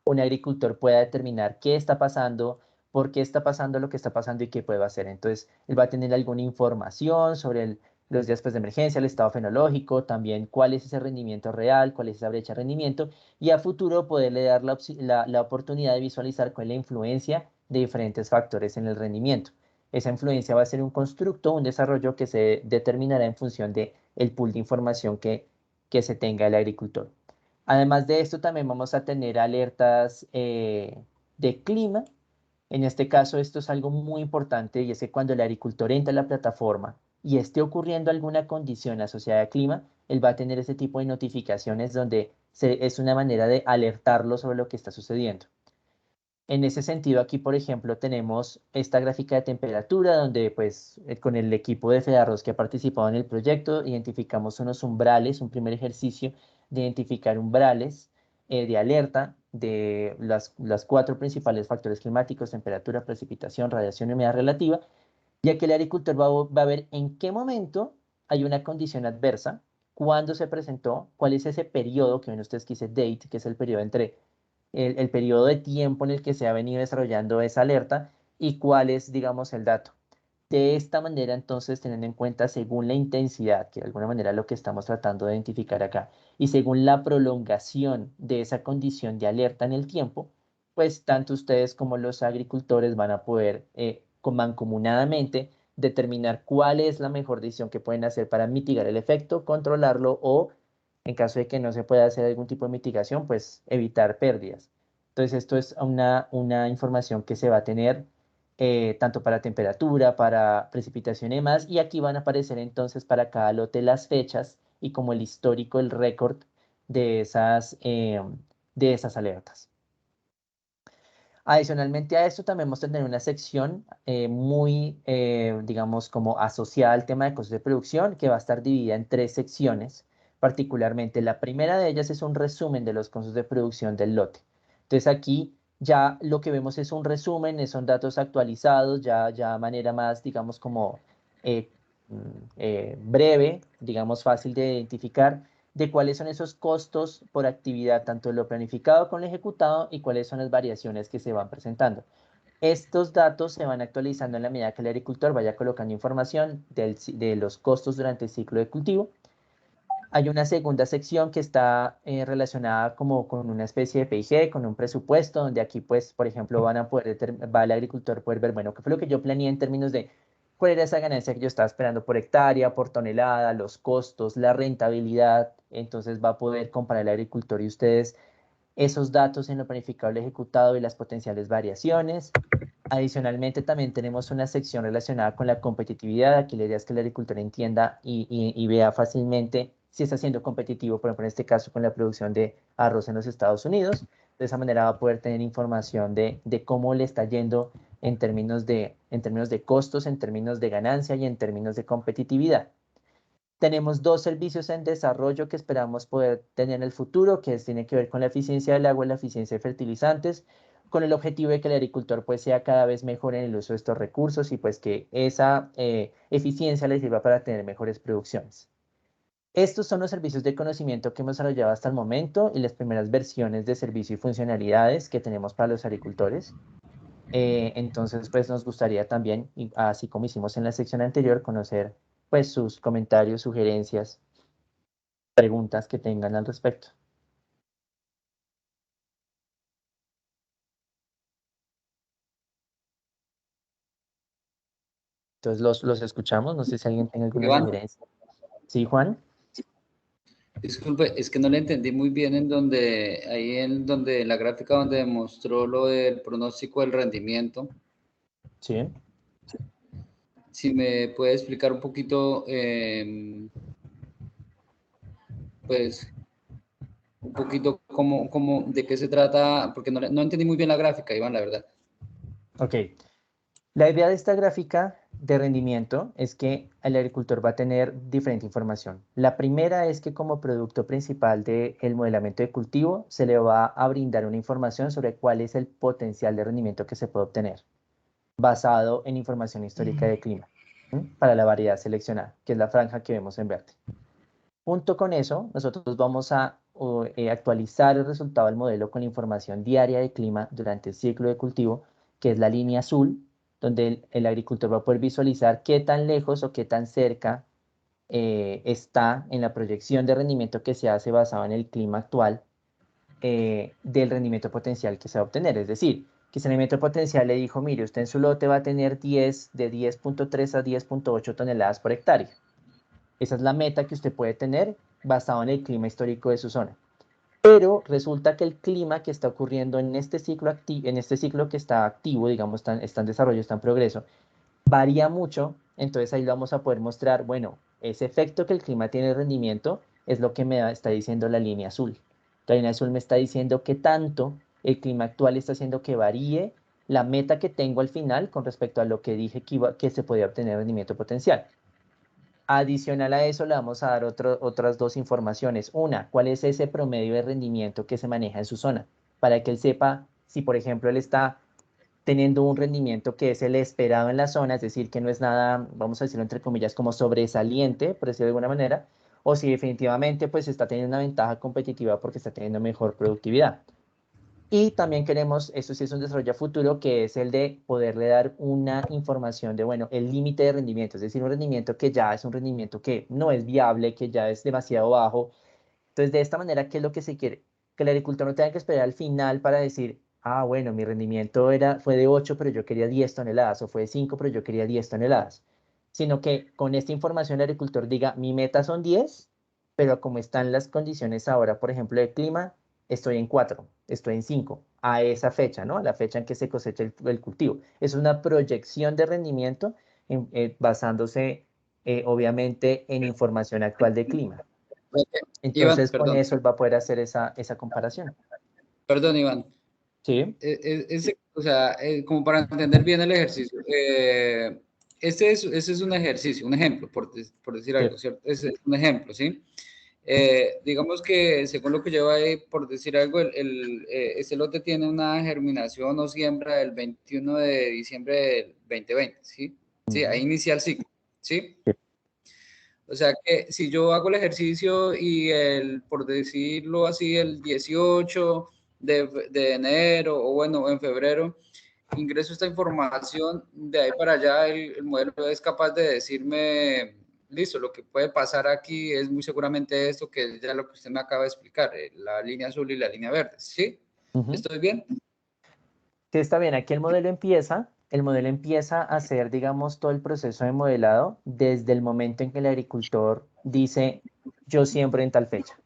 un agricultor pueda determinar qué está pasando, por qué está pasando lo que está pasando y qué puede hacer. Entonces, él va a tener alguna información sobre los días de emergencia, el estado fenológico, también cuál es ese rendimiento real, cuál es esa brecha de rendimiento, y a futuro poderle dar la oportunidad de visualizar cuál es la influencia de diferentes factores en el rendimiento. Esa influencia va a ser un constructo, un desarrollo que se determinará en función de el pool de información que se tenga el agricultor. Además de esto, también vamos a tener alertas de clima. En este caso, esto es algo muy importante y es que cuando el agricultor entra a la plataforma y esté ocurriendo alguna condición asociada al clima, él va a tener ese tipo de notificaciones donde es una manera de alertarlo sobre lo que está sucediendo. En ese sentido, aquí, por ejemplo, tenemos esta gráfica de temperatura donde, pues, con el equipo de Fedarroz que ha participado en el proyecto, identificamos unos umbrales, un primer ejercicio de identificar umbrales de alerta de las 4 principales factores climáticos: temperatura, precipitación, radiación y humedad relativa, ya que el agricultor va a ver en qué momento hay una condición adversa, cuándo se presentó, cuál es ese periodo que ven ustedes que dice date, que es el periodo entre el periodo de tiempo en el que se ha venido desarrollando esa alerta y cuál es, digamos, el dato. De esta manera, entonces, teniendo en cuenta según la intensidad, que de alguna manera es lo que estamos tratando de identificar acá, y según la prolongación de esa condición de alerta en el tiempo, pues tanto ustedes como los agricultores van a poder mancomunadamente determinar cuál es la mejor decisión que pueden hacer para mitigar el efecto, controlarlo o, en caso de que no se pueda hacer algún tipo de mitigación, pues evitar pérdidas. Entonces, esto es una información que se va a tener tanto para temperatura, para precipitación y demás, y aquí van a aparecer entonces para cada lote las fechas y como el histórico, el récord de esas alertas. Adicionalmente a esto, también vamos a tener una sección muy, digamos, como asociada al tema de costos de producción, que va a estar dividida en 3 secciones. Particularmente, la primera de ellas es un resumen de los costos de producción del lote. Entonces, aquí ya lo que vemos es un resumen, son datos actualizados, ya de manera más, digamos, como eh, breve, digamos, fácil de identificar, de cuáles son esos costos por actividad, tanto lo planificado con lo ejecutado, y cuáles son las variaciones que se van presentando. Estos datos se van actualizando en la medida que el agricultor vaya colocando información de los costos durante el ciclo de cultivo. Hay una segunda sección que está relacionada como con una especie de PIG, con un presupuesto, donde aquí, pues, por ejemplo, va el agricultor a poder ver, bueno, qué fue lo que yo planeé en términos de cuál era esa ganancia que yo estaba esperando por hectárea, por tonelada, los costos, la rentabilidad. Entonces va a poder comparar el agricultor y ustedes esos datos en lo planificable, ejecutado y las potenciales variaciones. Adicionalmente, también tenemos una sección relacionada con la competitividad. Aquí la idea es que el agricultor entienda y vea fácilmente si está siendo competitivo, por ejemplo, en este caso con la producción de arroz en los Estados Unidos. De esa manera va a poder tener información de cómo le está yendo en términos de costos, en términos de ganancia y en términos de competitividad. Tenemos 2 servicios en desarrollo que esperamos poder tener en el futuro, que tiene que ver con la eficiencia del agua y la eficiencia de fertilizantes, con el objetivo de que el agricultor pues sea cada vez mejor en el uso de estos recursos y pues que esa eficiencia le sirva para tener mejores producciones. Estos son los servicios de conocimiento que hemos desarrollado hasta el momento y las primeras versiones de servicio y funcionalidades que tenemos para los agricultores. Entonces, pues nos gustaría también, así como hicimos en la sección anterior, conocer pues sus comentarios, sugerencias, preguntas que tengan al respecto. Entonces los escuchamos, no sé si alguien tiene alguna Iván. sugerencia. ¿Sí, Juan? Disculpe, es que no le entendí muy bien ahí en donde la gráfica donde demostró lo del pronóstico del rendimiento. Sí. Si me puede explicar un poquito, pues, un poquito de qué se trata, porque no entendí muy bien la gráfica, Iván, la verdad. Ok. La idea de esta gráfica de rendimiento es que el agricultor va a tener diferente información. La primera es que como producto principal del modelamiento de cultivo se le va a brindar una información sobre cuál es el potencial de rendimiento que se puede obtener, basado en información histórica de clima, para la variedad seleccionada, que es la franja que vemos en verde. Junto con eso, nosotros vamos a actualizar el resultado del modelo con la información diaria de clima durante el ciclo de cultivo, que es la línea azul, donde el agricultor va a poder visualizar qué tan lejos o qué tan cerca está en la proyección de rendimiento que se hace basado en el clima actual del rendimiento potencial que se va a obtener. Es decir, que ese rendimiento potencial le dijo, mire, usted en su lote va a tener de 10.3 a 10.8 toneladas por hectárea. Esa es la meta que usted puede tener basado en el clima histórico de su zona. Pero resulta que el clima que está ocurriendo en este ciclo, que está activo, digamos, está en desarrollo, está en progreso, varía mucho. Entonces ahí lo vamos a poder mostrar, bueno, ese efecto que el clima tiene en el rendimiento es lo que me está diciendo la línea azul. La línea azul me está diciendo que tanto el clima actual está haciendo que varíe la meta que tengo al final con respecto a lo que dije que se podía obtener rendimiento potencial. Adicional a eso, le vamos a dar otras 2 informaciones. Una, cuál es ese promedio de rendimiento que se maneja en su zona, para que él sepa si, por ejemplo, él está teniendo un rendimiento que es el esperado en la zona, es decir, que no es nada, vamos a decirlo entre comillas, como sobresaliente, por decirlo de alguna manera, o si definitivamente pues está teniendo una ventaja competitiva porque está teniendo mejor productividad. Y también queremos, eso sí es un desarrollo a futuro, que es el de poderle dar una información de, bueno, el límite de rendimiento, es decir, un rendimiento que ya es un rendimiento que no es viable, que ya es demasiado bajo. Entonces, de esta manera, ¿qué es lo que se quiere? Que el agricultor no tenga que esperar al final para decir, ah, bueno, mi rendimiento fue de 8, pero yo quería 10 toneladas, o fue de 5, pero yo quería 10 toneladas. Sino que con esta información el agricultor diga, mi meta son 10, pero como están las condiciones ahora, por ejemplo, de clima, estoy en 4, estoy en 5, a esa fecha, ¿no? A la fecha en que se cosecha el cultivo. Es una proyección de rendimiento basándose, obviamente, en información actual de clima. Iván, Entonces, con perdón. eso él va a poder hacer esa comparación. Perdón, Iván. Sí. O sea, como para entender bien el ejercicio, ese es un ejercicio, un ejemplo, por decir algo, ¿cierto? Ese es un ejemplo, ¿sí? Digamos que según lo que lleva ahí, por decir algo, ese lote tiene una germinación o siembra del 21 de diciembre del 2020, ¿sí? Sí, ahí inicia el ciclo, ¿sí? Sí. O sea que si yo hago el ejercicio y por decirlo así, el 18 de enero o bueno, en febrero, ingreso esta información, de ahí para allá el modelo es capaz de decirme, listo, lo que puede pasar aquí es muy seguramente esto, que es ya lo que usted me acaba de explicar, la línea azul y la línea verde, ¿sí? ¿Estoy bien? Sí, está bien. Aquí el modelo empieza a hacer, digamos, todo el proceso de modelado desde el momento en que el agricultor dice, yo siembro en tal fecha.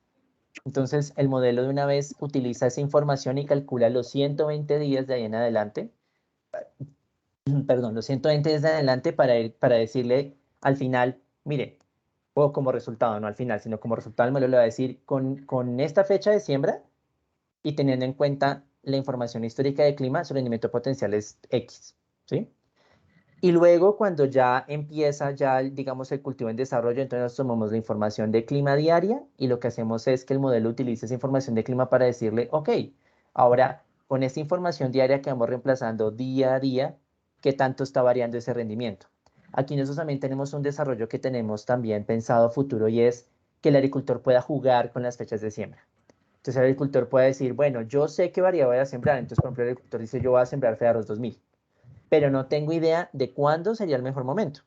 Entonces, el modelo de una vez utiliza esa información y calcula los 120 días de ahí en adelante, perdón, los 120 días de adelante para decirle al final, mire, o como resultado, no al final, sino como resultado el modelo le va a decir, con esta fecha de siembra y teniendo en cuenta la información histórica de clima, su rendimiento potencial es X, ¿sí? Y luego cuando ya empieza digamos, el cultivo en desarrollo, entonces tomamos la información de clima diaria y lo que hacemos es que el modelo utilice esa información de clima para decirle, ok, ahora con esta información diaria que vamos reemplazando día a día, ¿qué tanto está variando ese rendimiento? Aquí nosotros también tenemos un desarrollo que tenemos también pensado a futuro y es que el agricultor pueda jugar con las fechas de siembra. Entonces el agricultor puede decir, bueno, yo sé qué variedad voy a sembrar. Entonces, por ejemplo, el agricultor dice, yo voy a sembrar Fearroz 2000, pero no tengo idea de cuándo sería el mejor momento.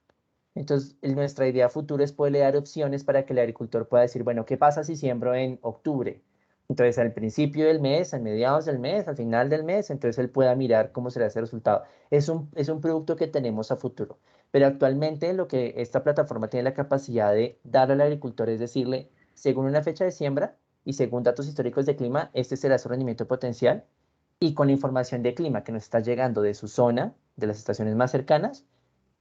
Entonces, nuestra idea futura es poderle dar opciones para que el agricultor pueda decir, bueno, ¿qué pasa si siembro en octubre? Entonces, al principio del mes, a mediados del mes, al final del mes, entonces él pueda mirar cómo será ese resultado. Es un producto que tenemos a futuro, pero actualmente lo que esta plataforma tiene la capacidad de dar al agricultor es decirle, según una fecha de siembra y según datos históricos de clima, este será su rendimiento potencial y con la información de clima que nos está llegando de su zona, de las estaciones más cercanas,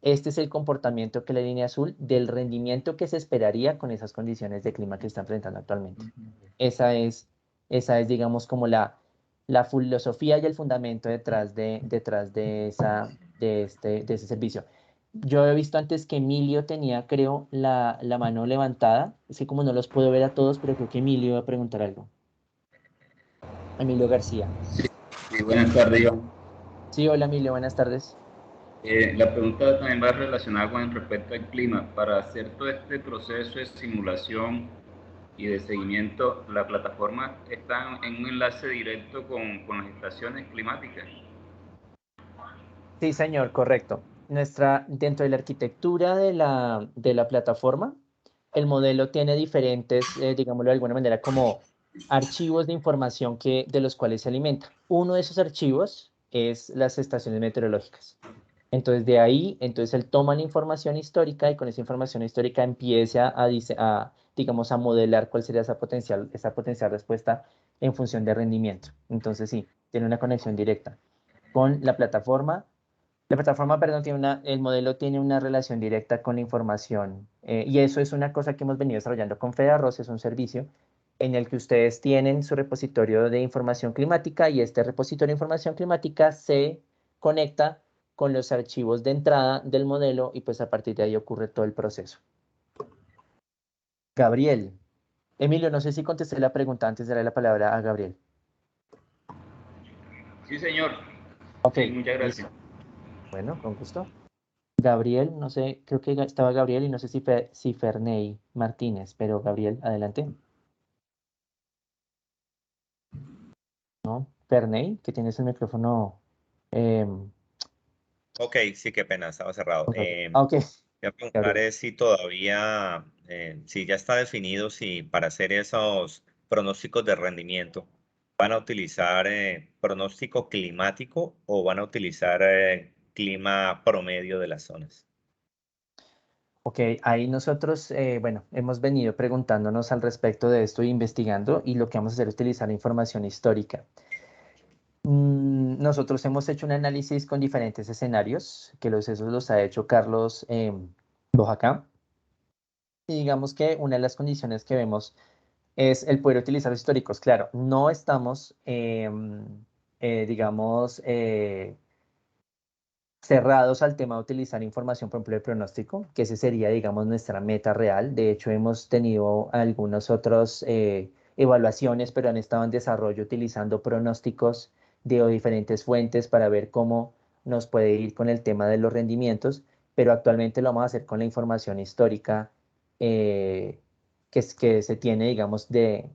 este es el comportamiento que la línea azul del rendimiento que se esperaría con esas condiciones de clima que están presentando actualmente. Esa es, digamos, como la filosofía y el fundamento detrás de ese servicio. Yo he visto antes que Emilio tenía, creo, la mano levantada. Es que como no los puedo ver a todos, pero creo que Emilio iba a preguntar algo. Emilio García. Sí, buenas tardes, Iván. Sí, hola Emilio, buenas tardes. La pregunta también va relacionada con respecto al clima. Para hacer todo este proceso de simulación y de seguimiento, ¿la plataforma está en un enlace directo con las estaciones climáticas? Sí, señor, correcto. Dentro de la arquitectura de la plataforma, el modelo tiene diferentes, digámoslo de alguna manera, como archivos de información de los cuales se alimenta. Uno de esos archivos es las estaciones meteorológicas. Entonces, de ahí, entonces él toma la información histórica y con esa información histórica empieza digamos, a modelar cuál sería esa potencial respuesta en función de rendimiento. Entonces, sí, tiene una conexión directa con la plataforma. La plataforma, perdón, el modelo tiene una relación directa con la información, y eso es una cosa que hemos venido desarrollando con FEDARROS. Es un servicio en el que ustedes tienen su repositorio de información climática y este repositorio de información climática se conecta con los archivos de entrada del modelo y pues a partir de ahí ocurre todo el proceso. Gabriel. Emilio, no sé si contesté la pregunta antes de darle la palabra a Gabriel. Sí, señor. Ok, Sí, muchas listo. gracias. Bueno, con gusto. Gabriel, no sé, creo que estaba Gabriel y no sé si Ferney Martínez, pero Gabriel, adelante. ¿No? Ferney, que tienes el micrófono. Ok, sí, qué pena, estaba cerrado. Ok. Ok, Voy a preguntar Gabriel. es si todavía, si ya está definido si para hacer esos pronósticos de rendimiento van a utilizar pronóstico climático o van a utilizar clima promedio de las zonas. Ok, ahí nosotros, bueno, hemos venido preguntándonos al respecto de esto e investigando y lo que vamos a hacer es utilizar la información histórica. Nosotros hemos hecho un análisis con diferentes escenarios, que esos los ha hecho Carlos Bojacá. Y digamos que una de las condiciones que vemos es el poder utilizar los históricos. Claro, no estamos, digamos, cerrados al tema de utilizar información, por ejemplo, de pronóstico, que ese sería, digamos, nuestra meta real. De hecho, hemos tenido algunas otras evaluaciones, pero han estado en desarrollo utilizando pronósticos de diferentes fuentes para ver cómo nos puede ir con el tema de los rendimientos, pero actualmente lo vamos a hacer con la información histórica que se tiene, digamos, de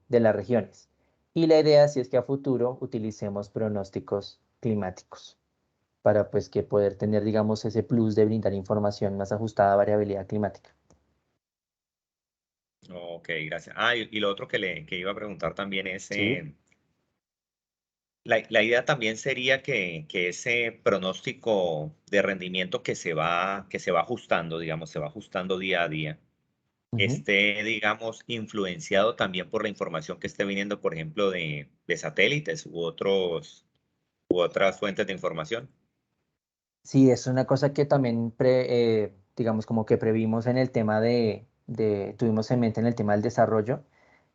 las regiones. Y la idea, si es que a futuro utilicemos pronósticos climáticos para pues que poder tener, digamos, ese plus de brindar información más ajustada a variabilidad climática. Ok, gracias. Ah, y lo otro que iba a preguntar también es, Sí. la idea también sería que ese pronóstico de rendimiento que se va ajustando, digamos, se va ajustando día a día, Ujú. esté, digamos, influenciado también por la información que esté viniendo, por ejemplo, de satélites u otras fuentes de información. Sí, es una cosa que también, digamos, como que previmos en el tema tuvimos en mente en el tema del desarrollo.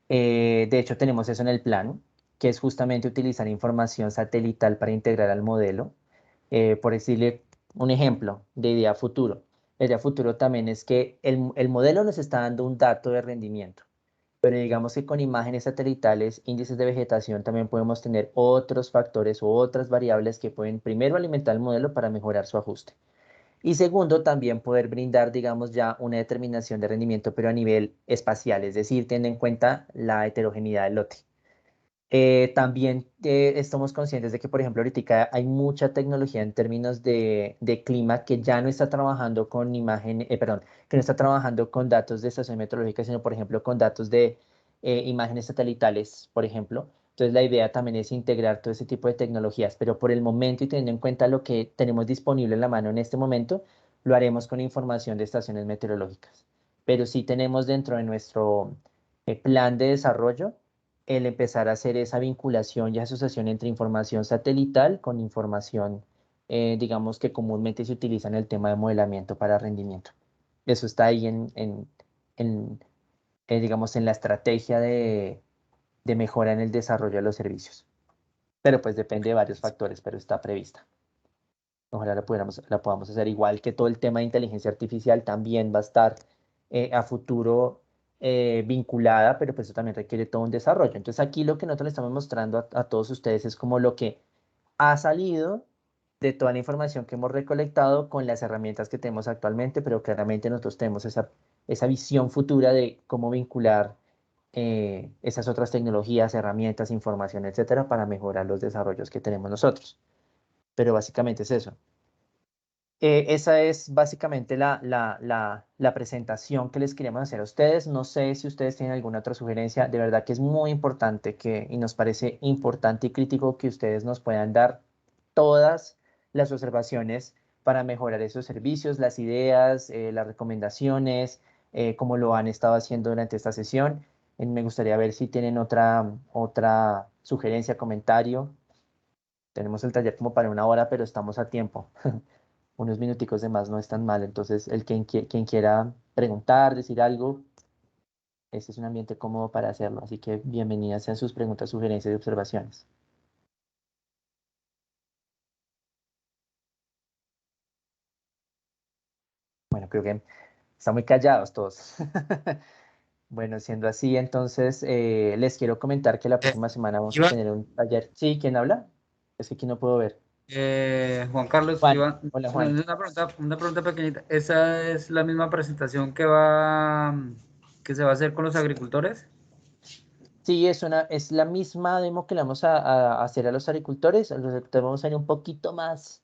De hecho, tenemos eso en el plan, que es justamente utilizar información satelital para integrar al modelo. Por decirle, un ejemplo de idea futuro. La idea futuro también es que el modelo nos está dando un dato de rendimiento, pero digamos que con imágenes satelitales, índices de vegetación, también podemos tener otros factores o otras variables que pueden primero alimentar el modelo para mejorar su ajuste. Y segundo, también poder brindar, digamos, ya una determinación de rendimiento, pero a nivel espacial, es decir, teniendo en cuenta la heterogeneidad del lote. También estamos conscientes de que, por ejemplo, ahorita hay mucha tecnología en términos de clima que ya no está trabajando con perdón, que no está trabajando con datos de estación meteorológica, sino, por ejemplo, con datos de imágenes satelitales, por ejemplo. Entonces, la idea también es integrar todo ese tipo de tecnologías, pero por el momento y teniendo en cuenta lo que tenemos disponible en la mano en este momento, lo haremos con información de estaciones meteorológicas. Pero sí tenemos dentro de nuestro plan de desarrollo el empezar a hacer esa vinculación y asociación entre información satelital con información, digamos, que comúnmente se utiliza en el tema de modelamiento para rendimiento. Eso está ahí en, digamos, en la estrategia de mejora en el desarrollo de los servicios. Pero pues depende de varios factores, pero está prevista. Ojalá la podamos hacer igual que todo el tema de inteligencia artificial también va a estar a futuro vinculada, pero pues eso también requiere todo un desarrollo. Entonces aquí lo que nosotros le estamos mostrando a todos ustedes es como lo que ha salido de toda la información que hemos recolectado con las herramientas que tenemos actualmente, pero claramente nosotros tenemos esa visión futura de cómo vincular esas otras tecnologías, herramientas, información, etcétera, para mejorar los desarrollos que tenemos nosotros. Pero básicamente es eso. Esa es básicamente la presentación que les queríamos hacer a ustedes. No sé si ustedes tienen alguna otra sugerencia. De verdad que es muy importante y nos parece importante y crítico que ustedes nos puedan dar todas las observaciones para mejorar esos servicios, las ideas, las recomendaciones, como lo han estado haciendo durante esta sesión. Me gustaría ver si tienen otra sugerencia, comentario. Tenemos el taller como para 1 hora, pero estamos a tiempo. Unos minuticos de más no es tan mal. Entonces, quien quiera preguntar, decir algo, este es un ambiente cómodo para hacerlo. Así que bienvenidas sean sus preguntas, sugerencias y observaciones. Bueno, creo que están muy callados todos. Bueno, siendo así, entonces les quiero comentar que la próxima semana vamos a Iván, tener un taller. ¿Sí? ¿Quién habla? Es que aquí no puedo ver. Juan Carlos, Juan. Iván, Hola, Juan. una pregunta pequeñita. ¿Esa es la misma presentación que se va a hacer con los agricultores? Sí, es la misma demo que le vamos a hacer a los agricultores. A los agricultores vamos a ir un poquito más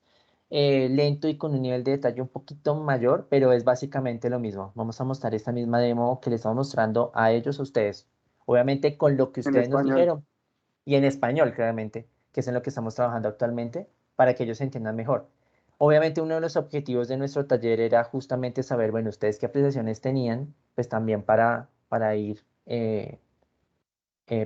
lento y con un nivel de detalle un poquito mayor, pero es básicamente lo mismo. Vamos a mostrar esta misma demo que le estamos mostrando a ellos, a ustedes. Obviamente con lo que En ustedes nos español. dijeron y en español, claramente, que es en lo que estamos trabajando actualmente, para que ellos se entiendan mejor. Obviamente uno de los objetivos de nuestro taller era justamente saber, bueno, ustedes qué apreciaciones tenían, pues también para ir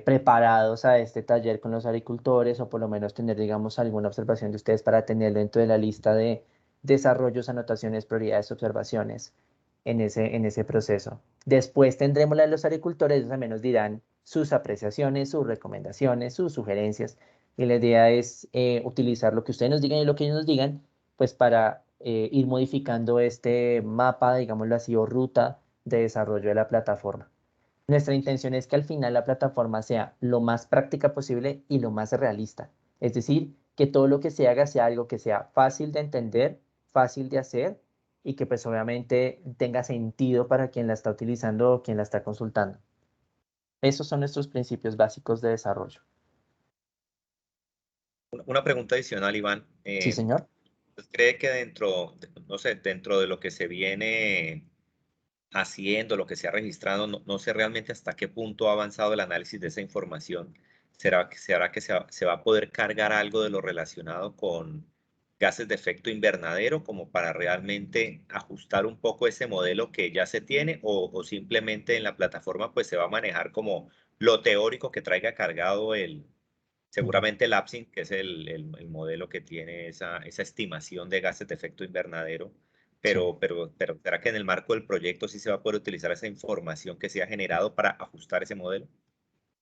preparados a este taller con los agricultores o por lo menos tener, digamos, alguna observación de ustedes para tenerlo dentro de la lista de desarrollos, anotaciones, prioridades, observaciones en ese proceso. Después tendremos la de los agricultores, ellos también nos dirán sus apreciaciones, sus recomendaciones, sus sugerencias y la idea es utilizar lo que ustedes nos digan y lo que ellos nos digan, pues para ir modificando este mapa, digámoslo así, o ruta de desarrollo de la plataforma. Nuestra intención es que al final la plataforma sea lo más práctica posible y lo más realista. Es decir, que todo lo que se haga sea algo que sea fácil de entender, fácil de hacer y que pues obviamente tenga sentido para quien la está utilizando o quien la está consultando. Esos son nuestros principios básicos de desarrollo. Una pregunta adicional, Iván. Sí, señor. ¿Usted cree que no sé, dentro de lo que se viene haciendo, lo que se ha registrado, no sé realmente hasta qué punto ha avanzado el análisis de esa información? ¿Será que se va a poder cargar algo de lo relacionado con gases de efecto invernadero como para realmente ajustar un poco ese modelo que ya se tiene o simplemente en la plataforma pues se va a manejar como lo teórico que traiga cargado seguramente el APSIN, que es el modelo que tiene esa estimación de gases de efecto invernadero, Sí. pero ¿será que en el marco del proyecto sí se va a poder utilizar esa información que se ha generado para ajustar ese modelo?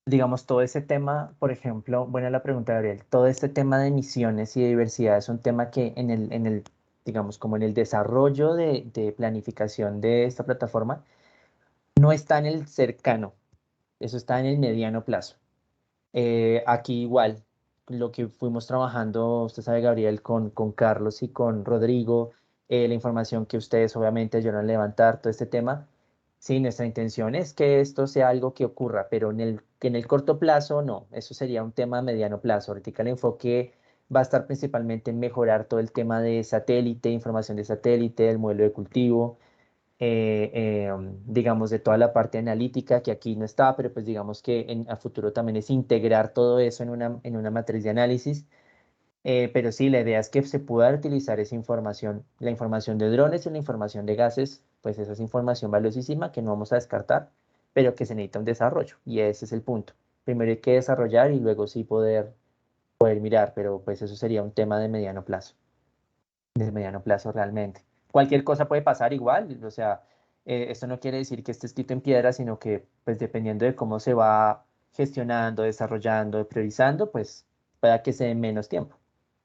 Digamos, todo ese tema, por ejemplo, buena la pregunta, Gabriel, todo este tema de emisiones y de diversidad es un tema que digamos, como en el desarrollo de planificación de esta plataforma, no está en el cercano, eso está en el mediano plazo. Aquí igual, lo que fuimos trabajando, usted sabe, Gabriel, con Carlos y con Rodrigo, la información que ustedes obviamente ayudaron a levantar, todo este tema. Sí, nuestra intención es que esto sea algo que ocurra, pero que en el corto plazo no, eso sería un tema a mediano plazo. Ahorita el enfoque va a estar principalmente en mejorar todo el tema de satélite, información de satélite, el modelo de cultivo, digamos, de toda la parte analítica que aquí no está, pero pues digamos que a futuro también es integrar todo eso en una matriz de análisis. Pero sí, la idea es que se pueda utilizar esa información, la información de drones y la información de gases, pues esa es información valiosísima que no vamos a descartar, pero que se necesita un desarrollo y ese es el punto. Primero hay que desarrollar y luego sí poder mirar, pero pues eso sería un tema de mediano plazo realmente. Cualquier cosa puede pasar igual, o sea, esto no quiere decir que esté escrito en piedra, sino que pues dependiendo de cómo se va gestionando, desarrollando, priorizando, pues pueda que se dé menos tiempo.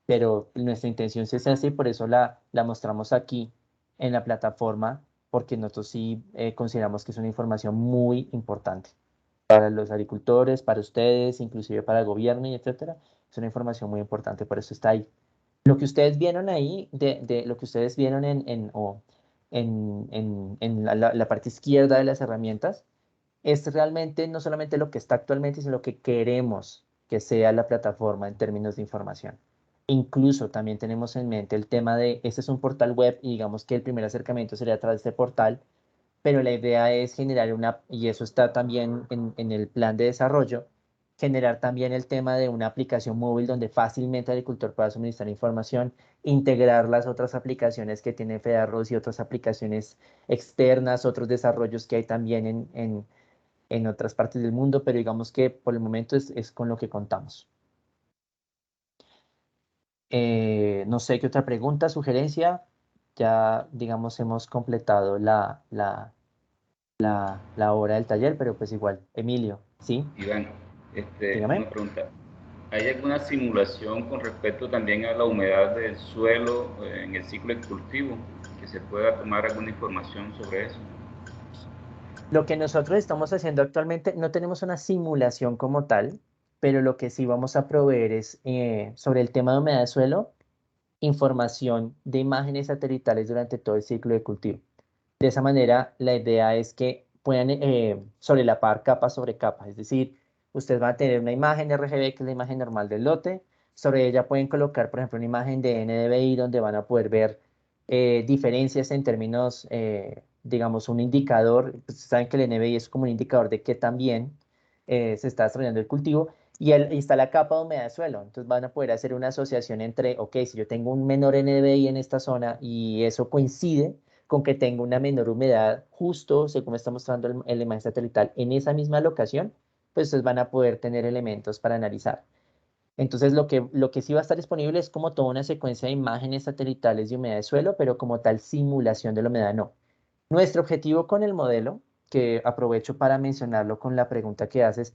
Pero nuestra intención sí es así, por eso la mostramos aquí en la plataforma, porque nosotros sí consideramos que es una información muy importante para los agricultores, para ustedes, inclusive para el gobierno y etcétera. Es una información muy importante, por eso está ahí. Lo que ustedes vieron ahí, de lo que ustedes vieron en la parte izquierda de las herramientas, es realmente no solamente lo que está actualmente, sino lo que queremos que sea la plataforma en términos de información. Incluso también tenemos en mente el tema de, este es un portal web y digamos que el primer acercamiento sería a través de este portal, pero la idea es generar y eso está también en el plan de desarrollo, generar también el tema de una aplicación móvil donde fácilmente el agricultor pueda suministrar información, integrar las otras aplicaciones que tiene FEDARROS y otras aplicaciones externas, otros desarrollos que hay también en otras partes del mundo, pero digamos que por el momento es con lo que contamos. No sé qué otra pregunta, sugerencia. Ya, digamos, hemos completado la hora del taller, pero pues igual, Emilio, ¿sí? Iván, Dígame. una pregunta. ¿Hay alguna simulación con respecto también a la humedad del suelo en el ciclo de cultivo? Que se pueda tomar alguna información sobre eso. Lo que nosotros estamos haciendo actualmente, no tenemos una simulación como tal, pero lo que sí vamos a proveer es sobre el tema de humedad de suelo, información de imágenes satelitales durante todo el ciclo de cultivo. De esa manera, la idea es que puedan sobrelapar capa sobre capa, es decir, ustedes van a tener una imagen RGB, que es la imagen normal del lote, sobre ella pueden colocar, por ejemplo, una imagen de NDVI donde van a poder ver diferencias en términos, digamos, un indicador, pues, saben que el NDVI es como un indicador de qué tan bien se está desarrollando el cultivo, y está la capa de humedad de suelo. Entonces van a poder hacer una asociación entre, ok, si yo tengo un menor NDVI en esta zona y eso coincide con que tengo una menor humedad justo, según me está mostrando el imagen satelital, en esa misma locación, pues ustedes van a poder tener elementos para analizar. Entonces lo que sí va a estar disponible es como toda una secuencia de imágenes satelitales de humedad de suelo, pero como tal simulación de la humedad no. Nuestro objetivo con el modelo, que aprovecho para mencionarlo con la pregunta que haces,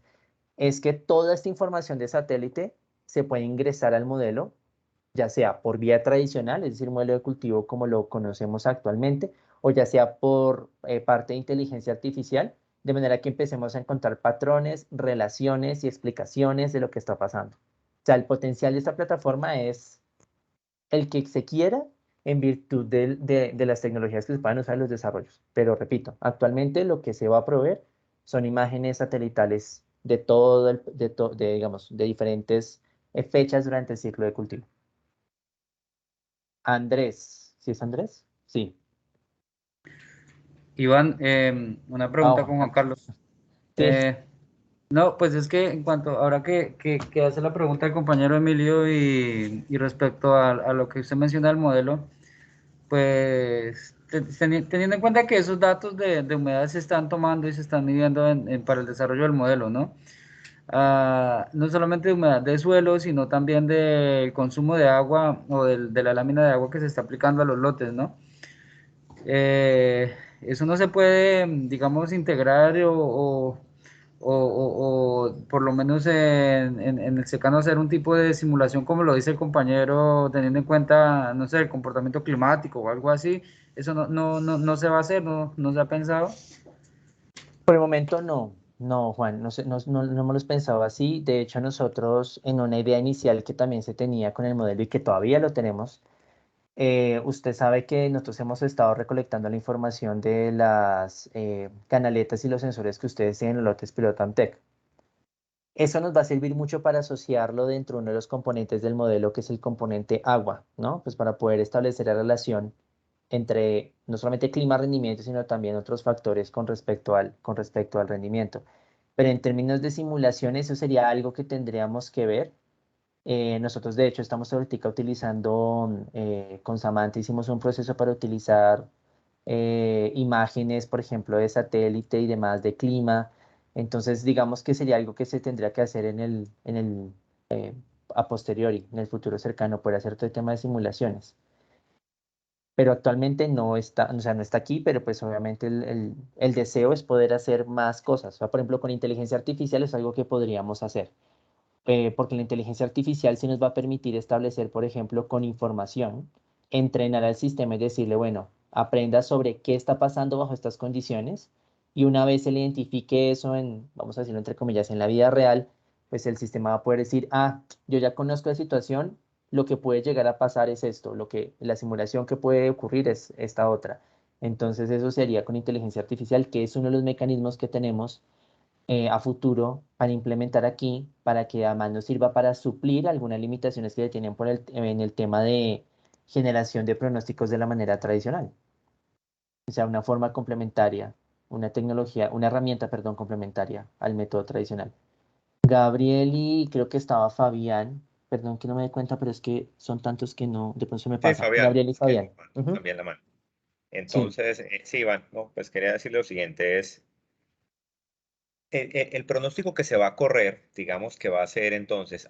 es que toda esta información de satélite se puede ingresar al modelo, ya sea por vía tradicional, es decir, modelo de cultivo como lo conocemos actualmente, o ya sea por parte de inteligencia artificial, de manera que empecemos a encontrar patrones, relaciones y explicaciones de lo que está pasando. O sea, el potencial de esta plataforma es el que se quiera en virtud de las tecnologías que se puedan usar en los desarrollos. Pero repito, actualmente lo que se va a proveer son imágenes satelitales de todo, digamos, de diferentes fechas durante el ciclo de cultivo. Andrés, ¿sí es Andrés? Sí. Iván, una pregunta con Juan Carlos. Sí. No, pues es que en cuanto, ahora que hace la pregunta el compañero Emilio y respecto a lo que usted menciona del modelo, pues teniendo en cuenta que esos datos de humedad se están tomando y se están midiendo para el desarrollo del modelo, ¿no? No solamente de humedad de suelo, sino también del consumo de agua o de la lámina de agua que se está aplicando a los lotes, ¿no? Eso no se puede, digamos, integrar o pero por lo menos en el secano hacer un tipo de simulación, como lo dice el compañero, teniendo en cuenta, no sé, el comportamiento climático o algo así, eso no se va a hacer, no se ha pensado. Por el momento no, no, Juan, no hemos pensado así. De hecho, nosotros en una idea inicial que también se tenía con el modelo y que todavía lo tenemos, usted sabe que nosotros hemos estado recolectando la información de las canaletas y los sensores que ustedes tienen en los lotes Pilotantec. Eso nos va a servir mucho para asociarlo dentro de uno de los componentes del modelo, que es el componente agua, ¿no? Pues para poder establecer la relación entre no solamente clima, rendimiento, sino también otros factores con respecto al rendimiento. Pero en términos de simulación, eso sería algo que tendríamos que ver. Nosotros, de hecho, estamos ahorita utilizando, con Samantha hicimos un proceso para utilizar imágenes, por ejemplo, de satélite y demás de clima. Entonces, digamos que sería algo que se tendría que hacer a posteriori, en el futuro cercano, por hacer todo el tema de simulaciones. Pero actualmente no está, o sea, no está aquí, pero pues obviamente el deseo es poder hacer más cosas. O sea, por ejemplo, con inteligencia artificial es algo que podríamos hacer, porque la inteligencia artificial sí nos va a permitir establecer, por ejemplo, con información, entrenar al sistema y decirle, bueno, aprenda sobre qué está pasando bajo estas condiciones, y una vez se le identifique eso en, vamos a decirlo entre comillas, en la vida real, pues el sistema va a poder decir, ah, yo ya conozco la situación, lo que puede llegar a pasar es esto, la simulación que puede ocurrir es esta otra. Entonces eso sería con inteligencia artificial, que es uno de los mecanismos que tenemos a futuro para implementar aquí, para que además nos sirva para suplir algunas limitaciones que tienen en el tema de generación de pronósticos de la manera tradicional. O sea, una forma complementaria, una tecnología, una herramienta, perdón, complementaria al método tradicional. Gabriel y creo que estaba Fabián, perdón que no me dé cuenta, pero es que son tantos que no, de pronto se me Sí, pasa. Fabián, Gabriel y es que Fabián. Ujú. también la mano. Sí, Entonces, sí, Iván, no, pues quería decir lo siguiente, es el pronóstico que se va a correr, digamos que va a ser entonces,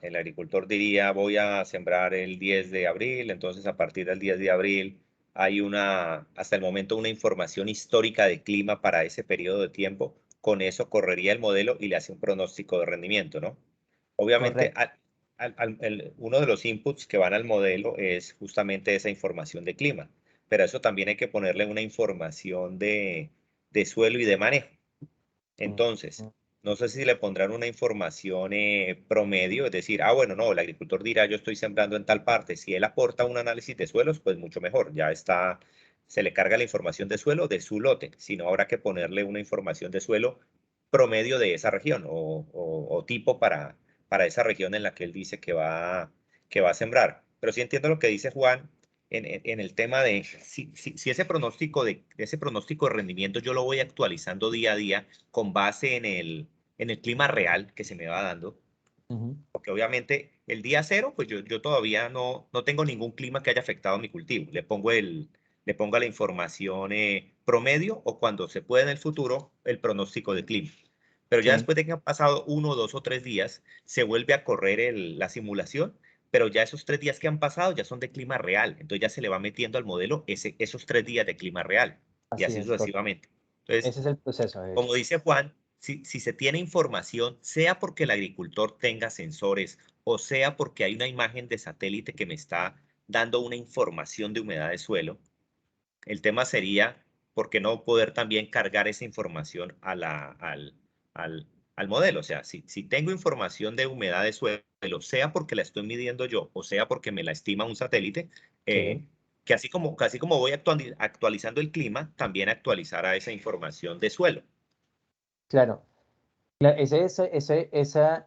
el agricultor diría, voy a sembrar el 10 de abril, entonces a partir del 10 de abril hay hasta el momento una información histórica de clima para ese periodo de tiempo, con eso correría el modelo y le hace un pronóstico de rendimiento, ¿no? Obviamente, correcto. uno de los inputs que van al modelo es justamente esa información de clima, pero a eso también hay que ponerle una información de suelo y de manejo. Entonces, no sé si le pondrán una información promedio, es decir, bueno, no, el agricultor dirá, yo estoy sembrando en tal parte. Si él aporta un análisis de suelos, pues mucho mejor, ya está, se le carga la información de suelo de su lote, si no habrá que ponerle una información de suelo promedio de esa región o tipo para esa región en la que él dice que va a sembrar. Pero sí entiendo lo que dice Juan en el tema de si ese pronóstico de rendimiento yo lo voy actualizando día a día con base en el clima real que se me va dando, Ujú. porque obviamente el día cero, pues yo todavía no tengo ningún clima que haya afectado mi cultivo. Le pongo la información promedio o cuando se puede en el futuro el pronóstico de clima. Pero ya Sí, después de que han pasado 1, 2 o 3 días, se vuelve a correr la simulación, pero ya esos 3 días que han pasado ya son de clima real. Entonces ya se le va metiendo al modelo esos 3 días de clima real y así así es, correcto. sucesivamente. Entonces, Ese es el proceso, de hecho. como dice Juan, si se tiene información, sea porque el agricultor tenga sensores o sea porque hay una imagen de satélite que me está dando una información de humedad de suelo, el tema sería por qué no poder también cargar esa información al, al modelo. O sea, si tengo información de humedad de suelo, sea porque la estoy midiendo yo o sea porque me la estima un satélite, Sí, que así como voy actualizando el clima, también actualizará esa información de suelo. claro.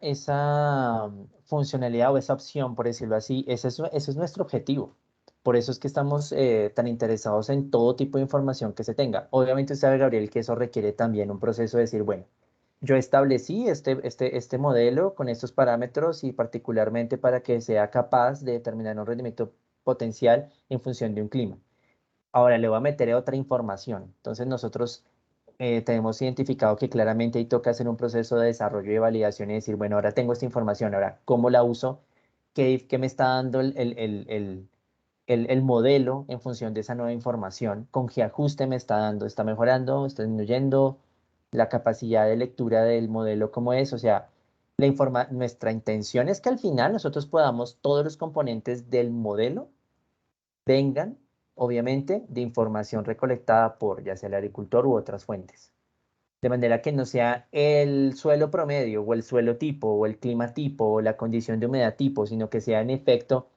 Esa funcionalidad o esa opción, por decirlo así, ese es nuestro objetivo. Por eso es que estamos tan interesados en todo tipo de información que se tenga. Obviamente usted sabe, Gabriel, que eso requiere también un proceso de decir, bueno, yo establecí este modelo con estos parámetros y particularmente para que sea capaz de determinar un rendimiento potencial en función de un clima. Ahora le voy a meter otra información. Entonces nosotros tenemos identificado que claramente ahí toca hacer un proceso de desarrollo y de validación y decir, bueno, ahora tengo esta información, ahora, ¿cómo la uso? ¿Qué me está dando el modelo en función de esa nueva información? ¿Con qué ajuste me está dando? ¿Está mejorando? ¿Está disminuyendo? la capacidad de lectura del modelo como es, o sea, nuestra intención es que al final nosotros podamos, todos los componentes del modelo vengan, obviamente, de información recolectada por ya sea el agricultor u otras fuentes. De manera que no sea el suelo promedio o el suelo tipo o el clima tipo o la condición de humedad tipo, sino que sea en efecto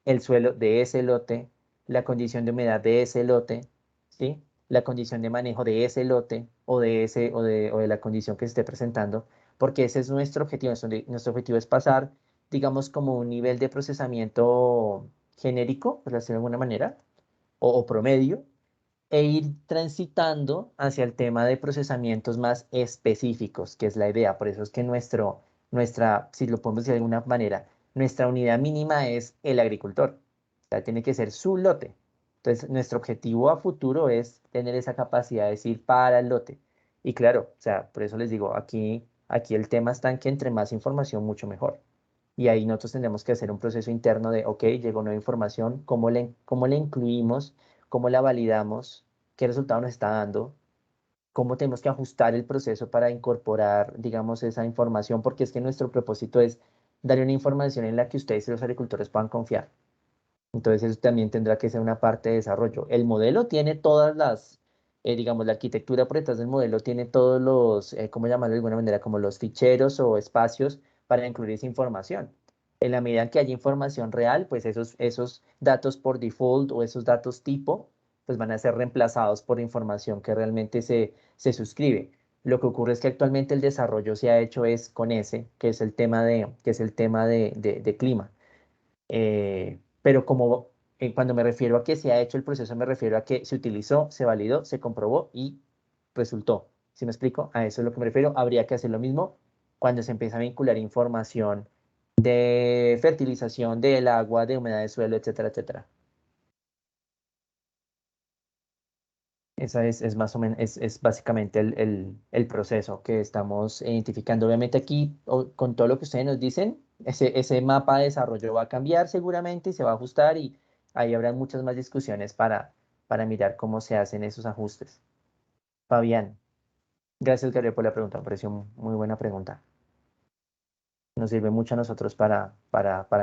el suelo de ese lote, la condición de humedad de ese lote, ¿sí? La condición de manejo de ese lote o de la condición que se esté presentando, porque ese es nuestro objetivo. Nuestro objetivo es pasar, digamos, como un nivel de procesamiento genérico, por decirlo de alguna manera, o promedio, e ir transitando hacia el tema de procesamientos más específicos, que es la idea. Por eso es que si lo podemos decir de alguna manera, nuestra unidad mínima es el agricultor. O sea, tiene que ser su lote. Entonces, nuestro objetivo a futuro es tener esa capacidad de decir para el lote. Y claro, o sea, por eso les digo, aquí el tema está en que entre más información, mucho mejor. Y ahí nosotros tendremos que hacer un proceso interno de, ok, llegó nueva información, ¿cómo le incluimos? ¿Cómo la validamos? ¿Qué resultado nos está dando? ¿Cómo tenemos que ajustar el proceso para incorporar, digamos, esa información? Porque es que nuestro propósito es dar una información en la que ustedes y los agricultores puedan confiar. Entonces eso también tendrá que ser una parte de desarrollo. El modelo tiene todas digamos, la arquitectura por detrás del modelo tiene todos los, ¿cómo llamarlo de alguna manera? Como los ficheros o espacios para incluir esa información. En la medida que haya información real, pues esos datos por default o esos datos tipo, pues van a ser reemplazados por información que realmente se suscribe. Lo que ocurre es que actualmente el desarrollo se ha hecho es con ese, que es el tema de clima. Pero cuando me refiero a que se ha hecho el proceso, me refiero a que se utilizó, se validó, se comprobó y resultó. ¿Sí me explico? A eso es lo que me refiero. Habría que hacer lo mismo cuando se empieza a vincular información de fertilización del agua, de humedad de suelo, etcétera, etcétera. Esa es más o menos, es básicamente el proceso que estamos identificando. Obviamente aquí, con todo lo que ustedes nos dicen, ese mapa de desarrollo va a cambiar seguramente y se va a ajustar y ahí habrá muchas más discusiones para mirar cómo se hacen esos ajustes. Fabián, gracias Gabriel por la pregunta, me pareció muy buena pregunta. Nos sirve mucho a nosotros para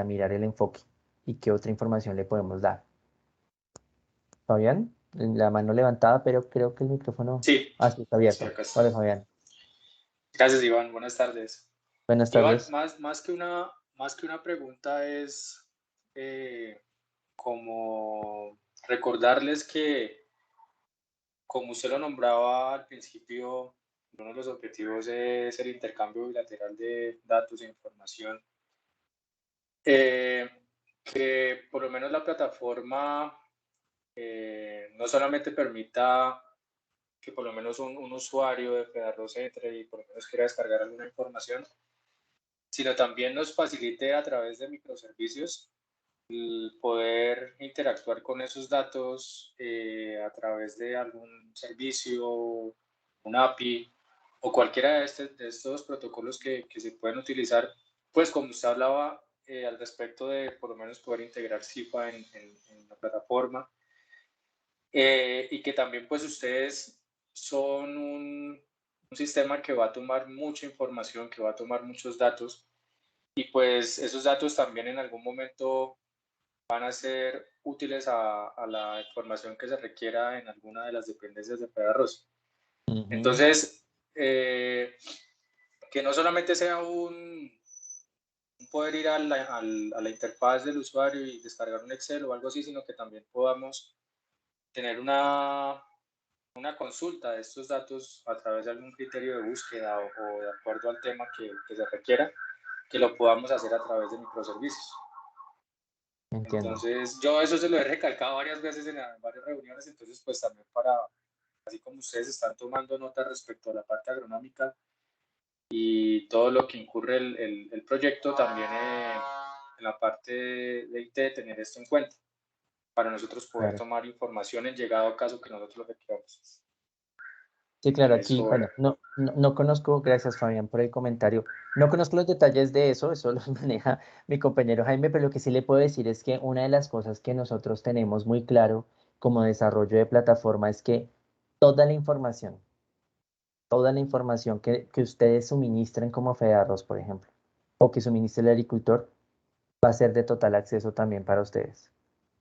mirar el enfoque y qué otra información le podemos dar. Fabián, la mano levantada, pero creo que el micrófono Sí, sí está sí, abierto. acá Hola, está. Fabián. Gracias, Iván. Buenas tardes. Buenas Iván, tardes. más que una pregunta es como recordarles que, como usted lo nombraba al principio, uno de los objetivos es el intercambio bilateral de datos e información. Que por lo menos la plataforma no solamente permita que por lo menos un usuario de Fedarroz entre y por lo menos quiera descargar alguna información, sino también nos facilite a través de microservicios el poder interactuar con esos datos a través de algún servicio, un API o cualquiera de estos protocolos que se pueden utilizar, pues como usted hablaba al respecto de por lo menos poder integrar CIFA en la plataforma y que también pues ustedes son un sistema que va a tomar mucha información, que va a tomar muchos datos y pues esos datos también en algún momento van a ser útiles a la información que se requiera en alguna de las dependencias de Fedarroz. Entonces, que no solamente sea un poder ir a la interfaz del usuario y descargar un Excel o algo así, sino que también podamos tener una consulta de estos datos a través de algún criterio de búsqueda o de acuerdo al tema que se requiera, que lo podamos hacer a través de microservicios. Entiendo. Entonces, yo eso se lo he recalcado varias veces en varias reuniones, entonces pues también así como ustedes están tomando nota respecto a la parte agronómica y todo lo que incurre el proyecto, también en la parte de IT, tener esto en cuenta para nosotros poder Claro. tomar información en llegado caso que nosotros lo requiramos. Sí, claro, aquí, Eso bueno, era. no conozco, gracias Fabián por el comentario, no conozco los detalles de eso los maneja mi compañero Jaime, pero lo que sí le puedo decir es que una de las cosas que nosotros tenemos muy claro como desarrollo de plataforma es que toda la información toda la información que ustedes suministren como Fedearroz, por ejemplo, o que suministre el agricultor, va a ser de total acceso también para ustedes.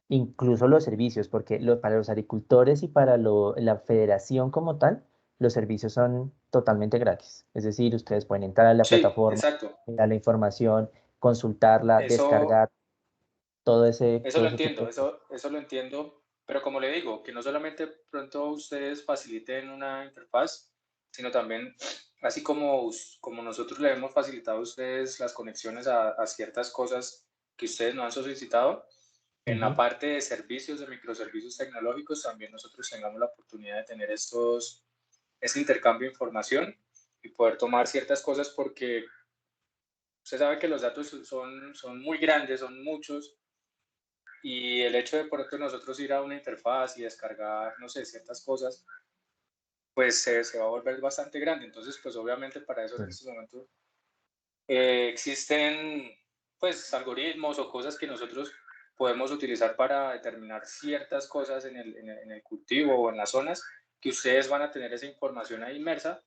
Incluso los servicios, porque para los agricultores y para la federación como tal, los servicios son totalmente gratis. Es decir, ustedes pueden entrar a la Sí, plataforma, exacto. mirar la información, consultarla, Eso, descargar, eso todo lo ese tipo entiendo, de cosas. eso lo entiendo, pero como le digo, que no solamente pronto ustedes faciliten una interfaz, sino también, así como nosotros le hemos facilitado a ustedes las conexiones a ciertas cosas que ustedes no han solicitado, en la Ujú. parte de servicios, de microservicios tecnológicos, también nosotros tengamos la oportunidad de tener este intercambio de información y poder tomar ciertas cosas porque usted sabe que los datos son muy grandes, son muchos, y el hecho de pronto nosotros ir a una interfaz y descargar, no sé, ciertas cosas, pues se va a volver bastante grande. Entonces, pues obviamente para eso en Sí. este momento existen pues algoritmos o cosas que nosotros podemos utilizar para determinar ciertas cosas en el cultivo o en las zonas que ustedes van a tener esa información ahí inmersa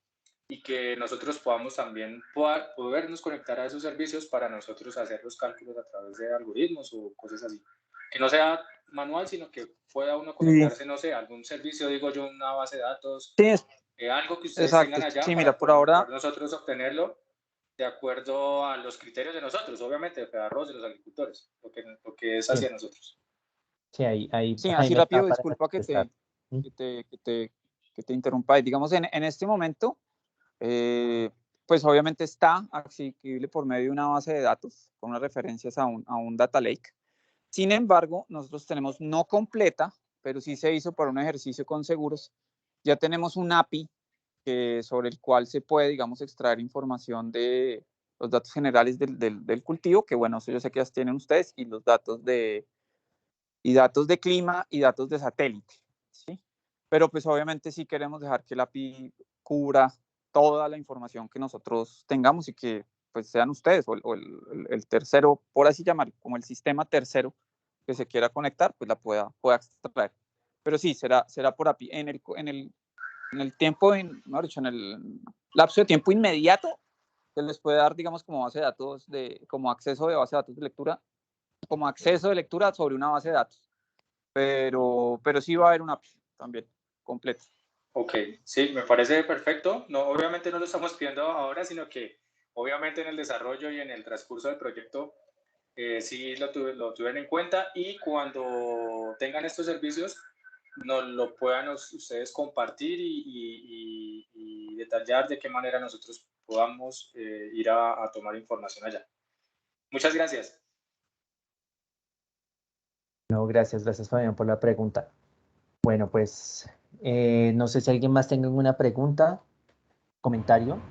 y que nosotros podamos también podernos conectar a esos servicios para nosotros hacer los cálculos a través de algoritmos o cosas así. Que no sea manual, sino que pueda uno Sí, conectarse, no sé, a algún servicio, digo yo, una base de datos, sí, algo que ustedes exacto. tengan allá Sí, para mira, por ahora, poder nosotros obtenerlo de acuerdo a los criterios de nosotros, obviamente, de Fedearroz, de los agricultores, lo que es Sí, hacia nosotros. sí, ahí sí, así Jaime está rápido, para disculpa contestar. ¿Mm? que te interrumpa. Digamos, en este momento, pues obviamente está accesible por medio de una base de datos con unas referencias a un data lake. Sin embargo, nosotros tenemos no completa, pero sí se hizo para un ejercicio con seguros. Ya tenemos un API sobre el cual se puede, digamos, extraer información de los datos generales del cultivo, que bueno, eso yo sé que ya tienen ustedes, y los datos datos de clima y datos de satélite, ¿sí? Pero pues obviamente sí queremos dejar que la API cubra toda la información que nosotros tengamos y que pues sean ustedes o el tercero, por así llamar, como el sistema tercero que se quiera conectar, pues la pueda extraer. Pero sí, será por API. En el tiempo, mejor dicho, en el lapso de tiempo inmediato, se les puede dar, digamos, como base de datos, como acceso de base de datos de lectura, como acceso de lectura sobre una base de datos. Pero sí va a haber una API también, completa. Ok, sí, me parece perfecto. No, obviamente no lo estamos pidiendo ahora, sino que obviamente en el desarrollo y en el transcurso del proyecto sí lo tuvieron en cuenta y cuando tengan estos servicios nos lo puedan ustedes compartir y detallar de qué manera nosotros podamos ir a tomar información allá. Muchas gracias. No, gracias Fabián por la pregunta. Bueno, pues no sé si alguien más tenga alguna pregunta, comentario.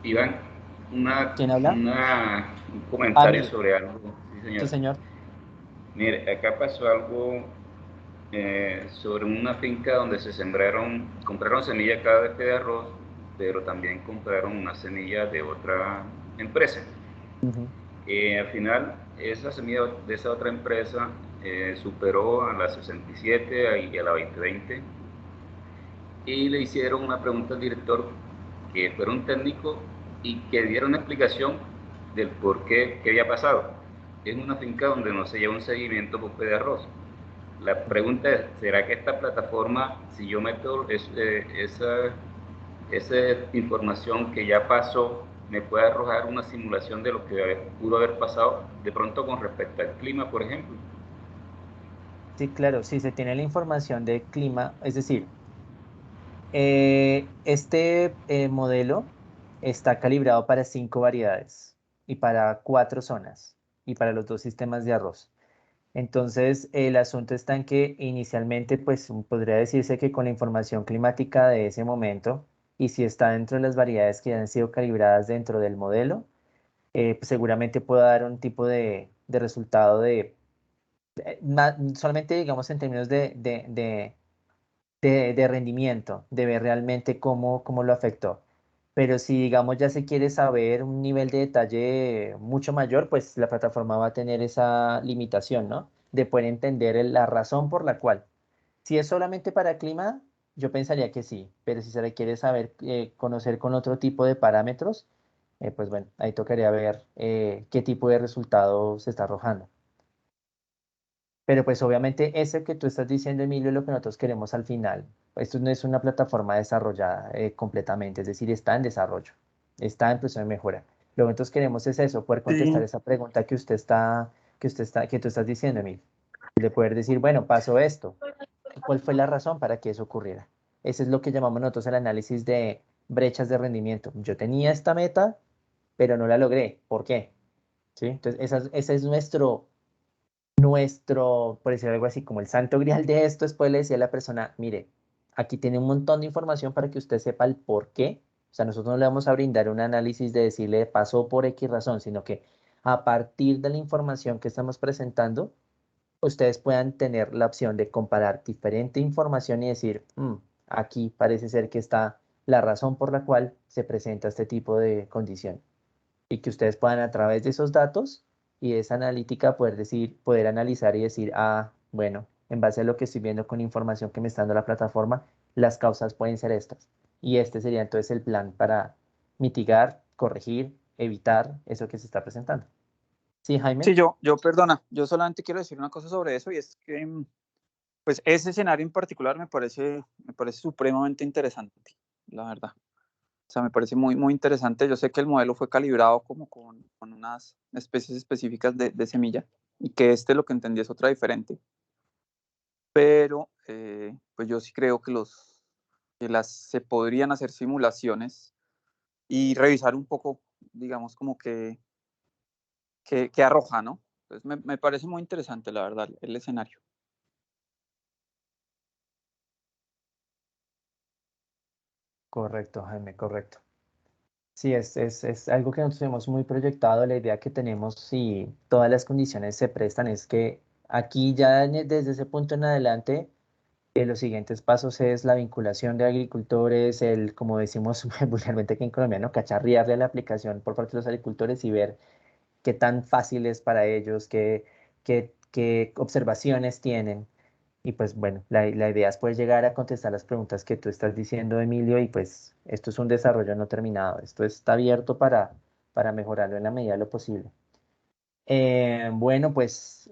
Iván, ¿Quién habla? un comentario Mire, sobre algo. Sí, sí, señor. señor. Mire, acá pasó algo sobre una finca donde compraron semilla cada vez de arroz, pero también compraron una semilla de otra empresa. Ujú. Al final, esa semilla de esa otra empresa superó a la 67 y a la 2020 y le hicieron una pregunta al director que fuera un técnico y que diera una explicación del por qué había pasado. Es una finca donde no se lleva un seguimiento por de arroz. La pregunta es, ¿será que esta plataforma, si yo meto esa información que ya pasó, me puede arrojar una simulación de lo que pudo haber pasado de pronto con respecto al clima, por ejemplo? Sí, claro, si se tiene la información de clima, es decir, este modelo está calibrado para 5 variedades y para 4 zonas y para los 2 sistemas de arroz. Entonces, el asunto está en que inicialmente, pues podría decirse que con la información climática de ese momento, y si está dentro de las variedades que han sido calibradas dentro del modelo, pues, seguramente pueda dar un tipo de resultado solamente digamos en términos de rendimiento, de ver realmente cómo lo afectó. Pero si, digamos, ya se quiere saber un nivel de detalle mucho mayor, pues la plataforma va a tener esa limitación, ¿no? De poder entender la razón por la cual. Si es solamente para clima, yo pensaría que sí, pero si se requiere saber, conocer con otro tipo de parámetros, pues bueno, ahí tocaría ver qué tipo de resultado se está arrojando. Pero pues obviamente ese que tú estás diciendo, Emilio, es lo que nosotros queremos al final. Esto no es una plataforma desarrollada completamente, es decir, está en desarrollo, está en proceso de mejora. Lo que nosotros queremos es eso, poder contestar Sí. esa pregunta que tú estás diciendo, Emilio. Y de poder decir, bueno, pasó esto. ¿Cuál fue la razón para que eso ocurriera? Ese es lo que llamamos nosotros el análisis de brechas de rendimiento. Yo tenía esta meta, pero no la logré. ¿Por qué? ¿Sí? Entonces, ese es nuestro, por decir algo así, como el santo grial de esto es poderle decir a la persona, mire, aquí tiene un montón de información para que usted sepa el por qué. O sea, nosotros no le vamos a brindar un análisis de decirle pasó por X razón, sino que a partir de la información que estamos presentando, ustedes puedan tener la opción de comparar diferente información y decir, aquí parece ser que está la razón por la cual se presenta este tipo de condición. Y que ustedes puedan a través de esos datos y de esa analítica poder decir, poder analizar y decir, bueno, en base a lo que estoy viendo con información que me está dando la plataforma, las causas pueden ser estas. Y este sería entonces el plan para mitigar, corregir, evitar eso que se está presentando. ¿Sí, Jaime? Sí, perdona, yo solamente quiero decir una cosa sobre eso y es que, pues, ese escenario en particular me parece supremamente interesante, la verdad. O sea, me parece muy, muy interesante. Yo sé que el modelo fue calibrado como con unas especies específicas de semilla y que lo que entendí es otra diferente. Pero, pues yo sí creo que se podrían hacer simulaciones y revisar un poco, digamos, como que arroja, ¿no? Entonces me parece muy interesante, la verdad, el escenario. Correcto, Jaime, correcto. Sí, es algo que nosotros tenemos muy proyectado. La idea que tenemos, si todas las condiciones se prestan, es que aquí ya desde ese punto en adelante, los siguientes pasos es la vinculación de agricultores, como decimos vulgarmente aquí en Colombia, ¿no? Cacharrearle la aplicación por parte de los agricultores y ver qué tan fácil es para ellos, qué observaciones tienen. Y pues bueno, la idea es poder llegar a contestar las preguntas que tú estás diciendo, Emilio, y pues esto es un desarrollo no terminado. Esto está abierto para mejorarlo en la medida de lo posible. Bueno, pues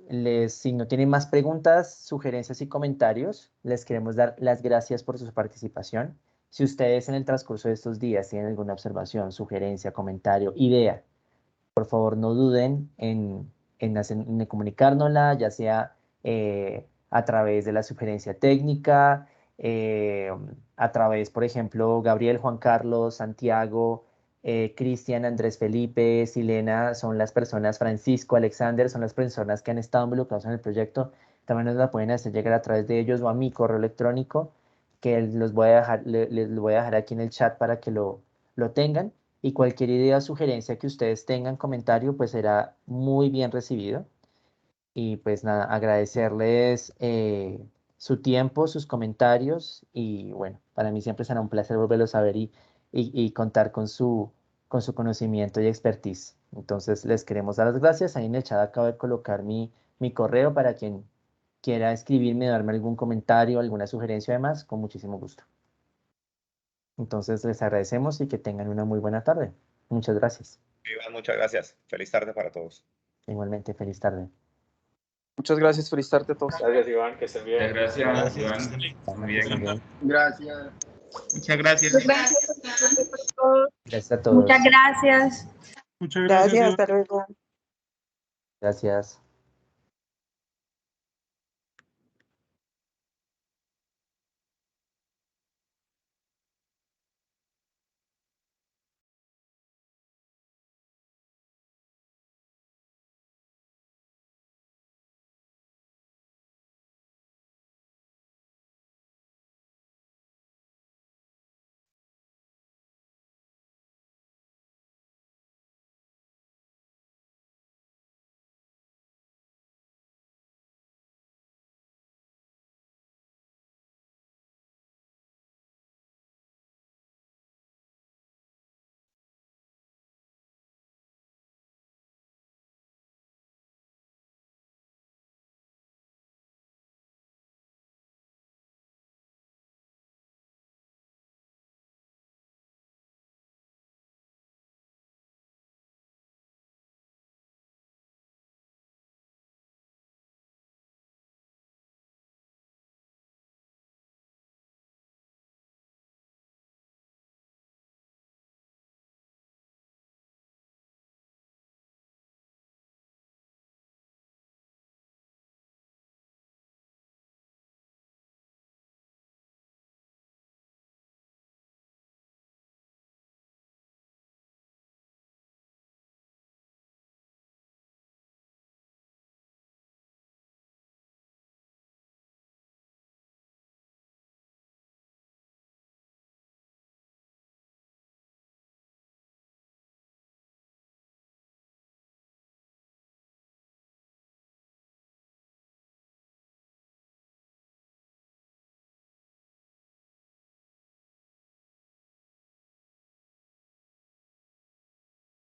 si no tienen más preguntas, sugerencias y comentarios, les queremos dar las gracias por su participación. Si ustedes en el transcurso de estos días tienen alguna observación, sugerencia, comentario, idea, por favor no duden en comunicárnosla, ya sea a través de la sugerencia técnica, a través, por ejemplo, Gabriel, Juan Carlos, Santiago, Cristian, Andrés Felipe, Silena, son las personas, Francisco, Alexander, son las personas que han estado involucrados en el proyecto. También nos la pueden hacer llegar a través de ellos o a mi correo electrónico, que los voy a dejar, les voy a dejar aquí en el chat para que lo tengan. Y cualquier idea o sugerencia que ustedes tengan, comentario, pues será muy bien recibido. Y pues nada, agradecerles su tiempo, sus comentarios y bueno, para mí siempre será un placer volverlo a saber y contar con su conocimiento y expertise. Entonces les queremos dar las gracias. Ahí en el chat acabo de colocar mi correo para quien quiera escribirme, darme algún comentario, alguna sugerencia además, con muchísimo gusto. Entonces les agradecemos y que tengan una muy buena tarde. Muchas gracias. Iván, muchas gracias. Feliz tarde para todos. Igualmente, feliz tarde. Muchas gracias, feliz tarde a todos. Gracias, Iván, que estén bien. Gracias, Gracias, Iván. excelente. Muy bien. Gracias. Muchas gracias. Gracias a todos. Muchas gracias. Muchas gracias. Gracias, hasta luego. Gracias.